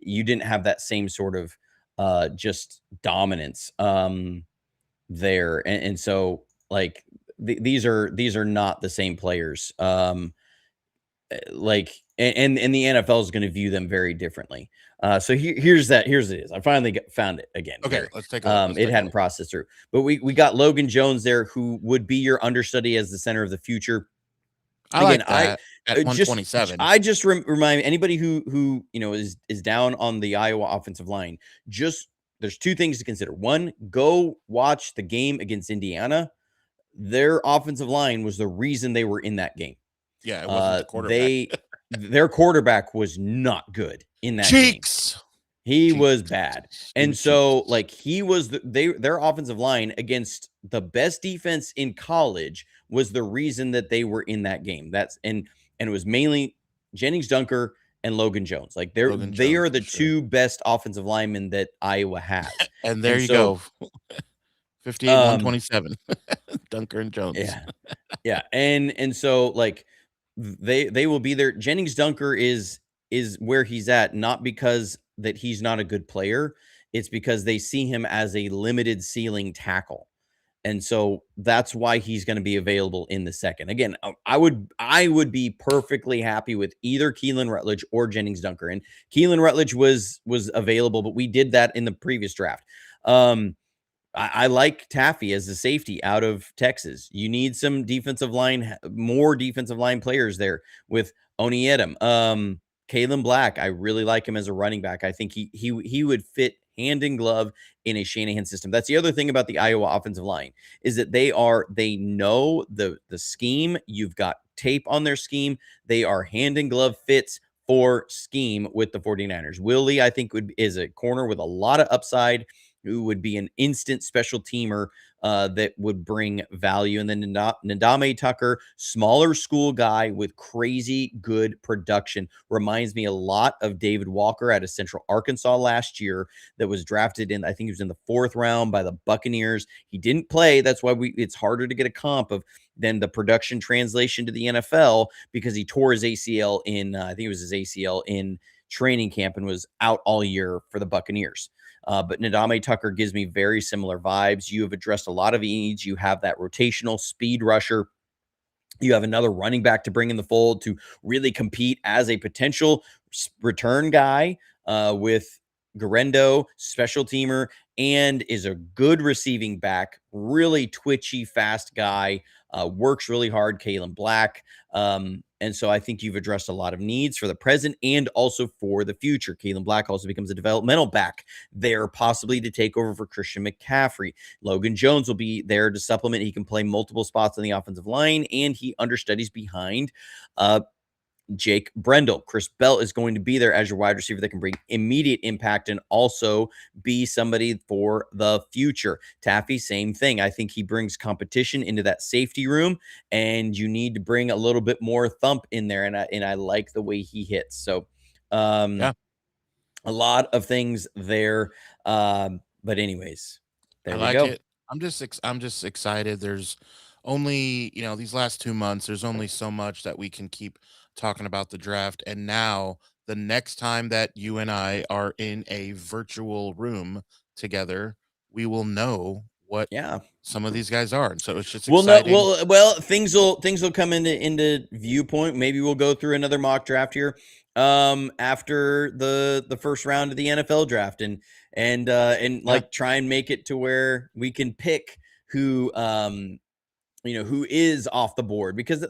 you didn't have that same sort of just dominance there, and so like these are not the same players. Like and the NFL is going to view them very differently. So here's it is. I finally found it again Okay, here. let's take a look. It hadn't processed through, but we got Logan Jones there, who would be your understudy as the center of the future. I Again, like that at 127. I just remind anybody who is down on the Iowa offensive line. Just there's two things to consider. One, go watch the game against Indiana. Their offensive line was the reason they were in that game. Yeah, it wasn't the quarterback. Their quarterback was not good in that game. Cheeks. He Cheeks. was bad. Give And me so cheeks. like he was their offensive line against the best defense in college was the reason that they were in that game. And it was mainly Jennings Dunker and Logan Jones. Like they Logan Jones are for the sure. two best offensive linemen that Iowa has. And there And you so go. 58, 127. Dunker and Jones. yeah. And so like they will be there. Jennings Dunker is where he's at, not because that he's not a good player. It's because they see him as a limited ceiling tackle. And so that's why he's going to be available in the second. Again, I would be perfectly happy with either Keelan Rutledge or Jennings Dunker. And Keelan Rutledge was available, but we did that in the previous draft. I like Taffy as a safety out of Texas. You need some more defensive line players there with Oniedem. Kalen Black, I really like him as a running back. I think he would fit hand in glove in a Shanahan system. That's the other thing about the Iowa offensive line is that they know the scheme. You've got tape on their scheme. They are hand in glove fits for scheme with the 49ers. Will Lee, I think, is a corner with a lot of upside. who would be an instant special teamer that would bring value. And then Ndame Tucker, smaller school guy with crazy good production. Reminds me a lot of David Walker out of Central Arkansas last year that was drafted in, I think he was in the 4th round by the Buccaneers. He didn't play. That's why it's harder to get a comp of than the production translation to the NFL, because he tore his ACL in, I think it was his ACL in training camp and was out all year for the Buccaneers. But Ndame Tucker gives me very similar vibes. You have addressed a lot of needs. You have that rotational speed rusher. You have another running back to bring in the fold to really compete as a potential return guy with Garendo, special teamer, and is a good receiving back, really twitchy, fast guy, works really hard, Kalen Black. And so I think you've addressed a lot of needs for the present and also for the future. Kalen Black also becomes a developmental back there, possibly to take over for Christian McCaffrey. Logan Jones will be there to supplement. He can play multiple spots on the offensive line, and he understudies behind Jake Brendel. Chris Bell is going to be there as your wide receiver that can bring immediate impact and also be somebody for the future. Taffy, same thing. I think he brings competition into that safety room, and you need to bring a little bit more thump in there. And I like the way he hits. So, Yeah, a lot of things there. But anyways, I there we like go. it. I'm just excited. There's only, these last 2 months, there's only so much that we can keep talking about the draft. And now the next time that you and I are in a virtual room together, we will know what Yeah. some of these guys are. And so it's just Well, no, exciting. well, things will come into viewpoint. Maybe we'll go through another mock draft here after the first round of the NFL draft and Yeah. like try and make it to where we can pick who who is off the board, because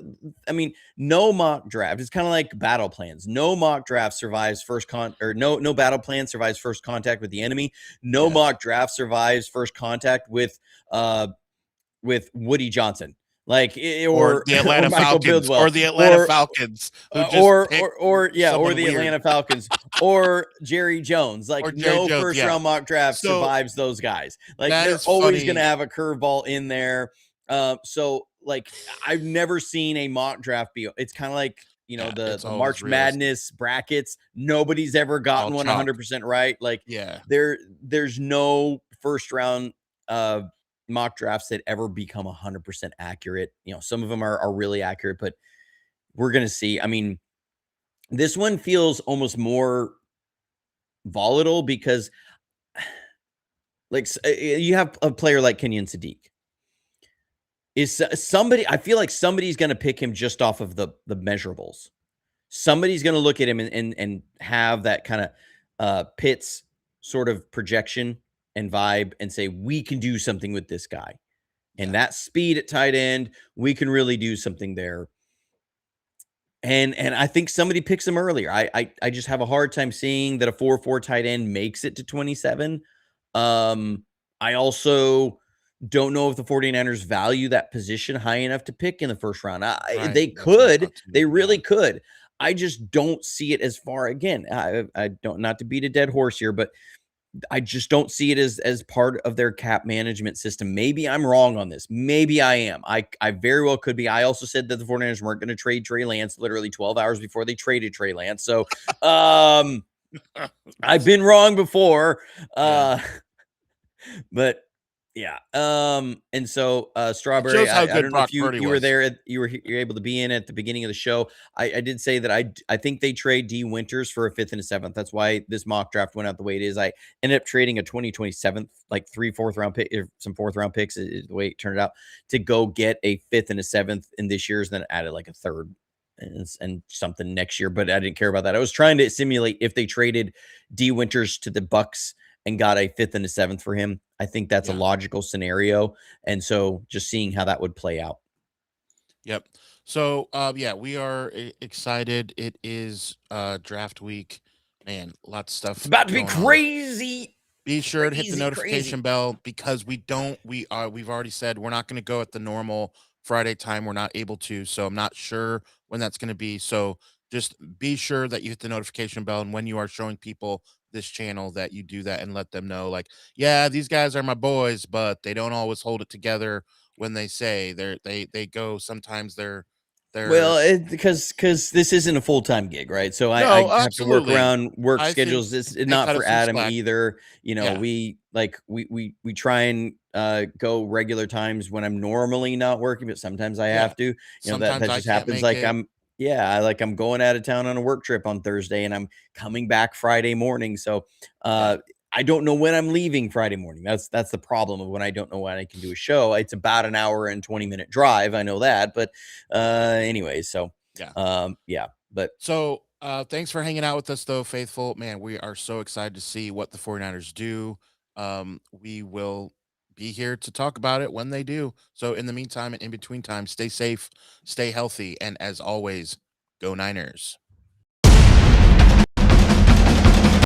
I mean, no mock draft. It's kind of like battle plans. No mock draft survives no battle plan survives first contact with the enemy. No Yes. mock draft survives first contact with Woody Johnson, like Or or the or Atlanta Michael Falcons, Bidwell, or the Atlanta Falcons, who just picked or someone the weird, Atlanta Falcons, or Jerry Jones. Like, or Jerry no Jones. first Yeah. round mock draft So survives those guys. Like, that they're is always going to funny. have a curveball in there. So like, I've never seen a mock draft be. It's kind of like, Yeah, it's the always March realistic. Madness brackets. Nobody's ever It's all gotten chalk. 100% right. Like, Yeah. there's no first round mock drafts that ever become 100% accurate. Some of them are really accurate, but we're going to see. I mean, this one feels almost more volatile because, like, you have a player like Kenyon Sadiq. Is somebody, I feel like somebody's going to pick him just off of the measurables. Somebody's going to look at him and have that kind of Pitts sort of projection and vibe and say, we can do something with this guy. Yeah. And that speed at tight end, we can really do something there. And I think somebody picks him earlier. I just have a hard time seeing that a 4-4 tight end makes it to 27. I also don't know if the 49ers value that position high enough to pick in the first round. Right. They That's what I could. thought too. They Yeah. really could. I just don't see it as far. Again, I don't, not to beat a dead horse here, but I just don't see it as part of their cap management system. Maybe I'm wrong on this. Maybe I am. I very well could be. I also said that the 49ers weren't going to trade Trey Lance literally 12 hours before they traded Trey Lance. So I've been wrong before. Yeah. But yeah. And so It Strawberry, shows how I good don't know if Brock Purdy you were was. there, you're able to be in at the beginning of the show. I did say that I think they trade D Winters for a 5th and a 7th. That's why this mock draft went out the way it is. I ended up trading a 2027, like 3 4th round pick, some 4th round picks is the way it turned out, to go get a 5th and a 7th in this year's, then added like a 3rd and something next year. But I didn't care about that. I was trying to simulate if they traded D Winters to the Bucks and got a 5th and a 7th for him. I think that's a Yeah. logical scenario. And so just seeing how that would play out. Yep. So yeah, we are excited. It is draft week. Man, lots of It's stuff about to be going on. crazy. Be sure to hit the Crazy, notification crazy. bell, because we've already said we're not going to go at the normal Friday time. We're not able to. So I'm not sure when that's going to be. So just be sure that you hit the notification bell, and when you are showing people this channel, that you do that and let them know, like, yeah, these guys are my boys, but they don't always hold it together when they say they go. Sometimes they're Well, because this isn't a full-time gig, right? So I no, have to work absolutely. around work I think schedules. It's they not cut for us some Adam slack. either. You know, Yeah, we try and go regular times when I'm normally not working, but sometimes I yeah. have to. You know, that Sometimes I just can't happens. make Like it. I'm going out of town on a work trip on Thursday and I'm coming back Friday morning. So Yeah. I don't know when I'm leaving Friday morning. That's the problem of when I don't know when I can do a show. It's about an hour and 20-minute drive. I know that, but anyway, so Yeah. yeah, but So, thanks for hanging out with us, though, faithful. Man, we are so excited to see what the 49ers do. We will be here to talk about it when they do. So, in the meantime and in between time, stay safe, stay healthy, and as always, go Niners.